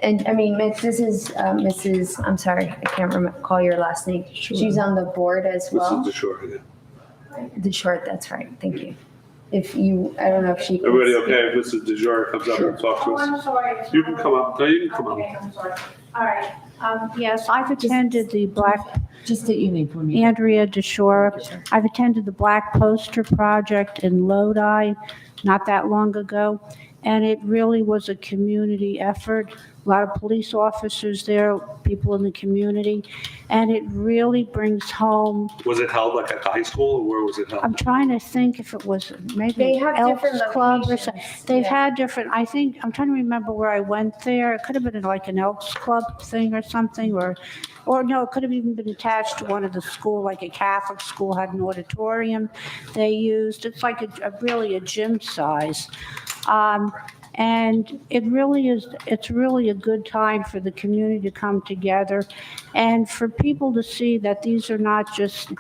And I mean, this is Mrs., I'm sorry, I can't call your last name. She's on the board as well. This is the short, yeah. The short, that's right, thank you. I don't know if she. can Everybody speak. okay if Mrs. DeJour comes up and talks to Oh, us? I'm sorry. You can come up. No, you can come up. Okay, I'm sorry. All right. Yes, I've attended the Just that you need for me. Andrea DeShore. I've attended the Black Poster Project in Lodi not that long ago, and it really was a community effort. A lot of police officers there, people in the community, and it really brings home. Was it held like at the high school or where was it held? I'm trying to think if it was They maybe have Elks different Club or locations. something. They've Yeah. had different, I'm trying to remember where I went there. It could have been like an Elks Club thing or something, or no, it could have even been attached to one of the school, like a Catholic school had an auditorium they used. It's like really a gym size. And it's really a good time for the community to come together and for people to see that these are not just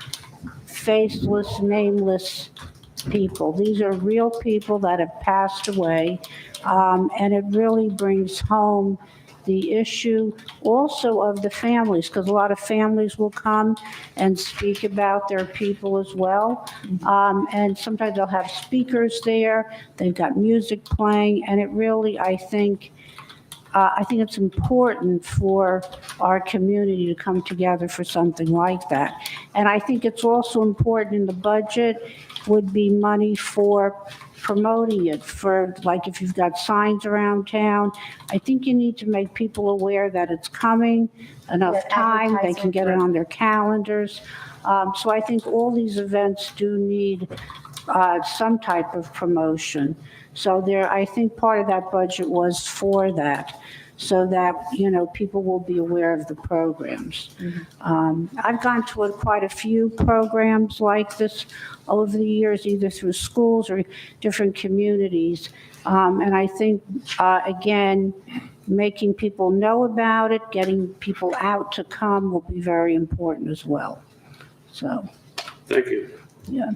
faceless, nameless people. These are real people that have passed away. And it really brings home the issue also of the families, because a lot of families will come and speak about their people as well. And sometimes they'll have speakers there, they've got music playing, and it really, I think it's important for our community to come together for something like that. And I think it's also important in the budget would be money for promoting it, for like if you've got signs around town. I think you need to make people aware that it's coming, enough Yeah, time, they can get it advertisement. on their calendars. So I think all these events do need some type of promotion. So I think part of that budget was for that, so that, people will be aware of the programs. I've gone to quite a few programs like this over the years, either through schools or different communities. And I think, again, making people know about it, getting people out to come will be very important as well. So, Thank you. yeah.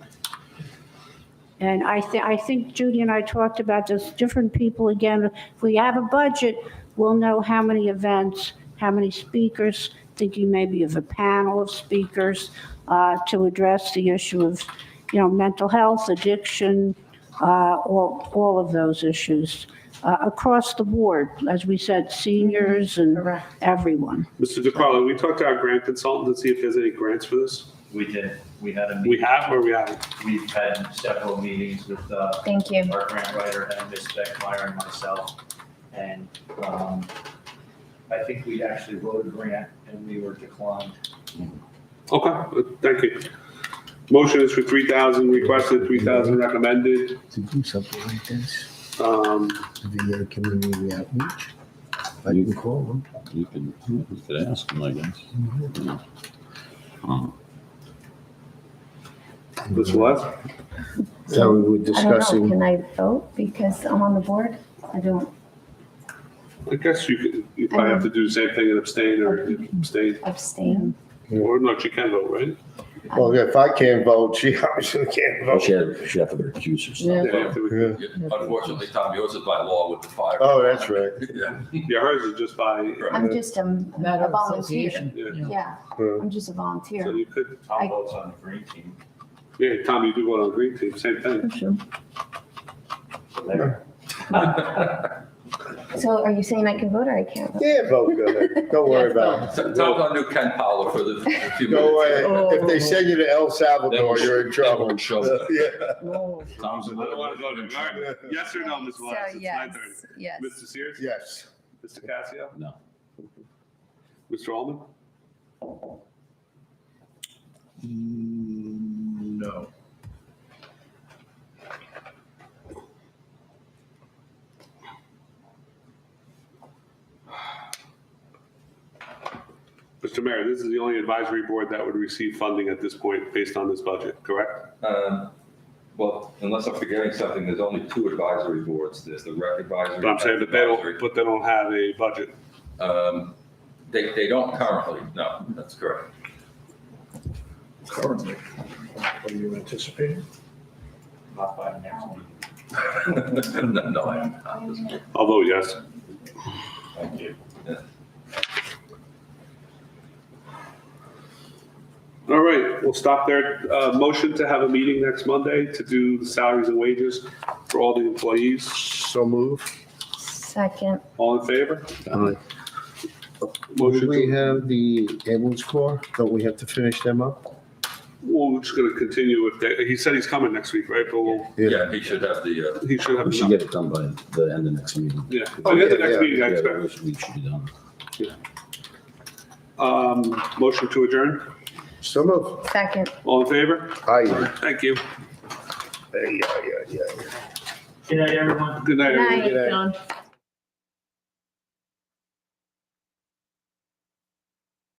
And I think Judy and I talked about this, different people, again, if we have a budget, we'll know how many events, how many speakers, thinking maybe of a panel of speakers to address the issue of, mental health, addiction, all of those issues across the board, as we said, seniors and everyone. Mr. DeCarlo, we talked to our grant consultant to see if there's any grants for this. We did. We had a We meeting. have or we haven't? We've had several meetings with Thank you. our grant writer and Ms. Beckmeyer and myself. And I think we actually wrote a grant and we were declined. Okay, thank you. Motion is for 3,000 requested, 3,000 recommended. To do something like this, Um, via community outreach. I can call them. You could ask them, I guess. This what? So we were I don't know, discussing, can I vote because I'm on the board? I don't. I guess you probably have to do the same thing and abstain or abstain. Abstain. Or not, you can vote, right? Well, if I can't vote, she obviously can't Well, vote. she have to recuse herself. Yeah. Yeah, you have to- Yeah. Unfortunately, Tom, yours is by law with the 5. Oh, that's right. Yeah. Yeah, hers is just by, I'm just a volunteer. yeah. Yeah, Yeah. I'm just a So volunteer. you could, Tom votes on the green team. yeah, Tom, you do vote on the green team, same thing. So are you saying I can vote or I can't vote? Yeah, vote, go ahead. Don't worry about it. Tom's our new Ken Powell for the few Go minutes. away. If they send you to El Salvador, you're in trouble. Show. Yeah. Tom's I don't want to go to, all right, yes or no, Ms. Velez? So It's yes, 9:30. yes. Mr. Sears? Yes. Mr. Casio? No. Mr. Allman? No. Mr. Mayor, this is the only advisory board that would receive funding at this point based on this budget, correct? Well, unless I'm forgetting something, there's only 2 advisory boards. There's the rec advisory. But I'm saying that they don't have a budget. They don't currently, no, that's correct. Currently. What are you anticipating? Not by next meeting. No, I am not. I'll vote yes. Thank you. All right, we'll stop there. Motion to have a meeting next Monday to do the salaries and wages for all the employees. So move. Second. All in favor? Do Motion we to, have the ambulance corps? Don't we have to finish them up? well, we're just gonna continue with that. He said he's coming next week, right? But we'll, Yeah, he should have the, he should have. We should get it done by the end of next meeting. Yeah, by the end of next yeah, meeting, I Yeah, expect. we should be done. Motion to adjourn. So move. Second. All in favor? Aye. Thank you. Yeah. Good night, everyone. Good night, everyone. Night, Good night. John.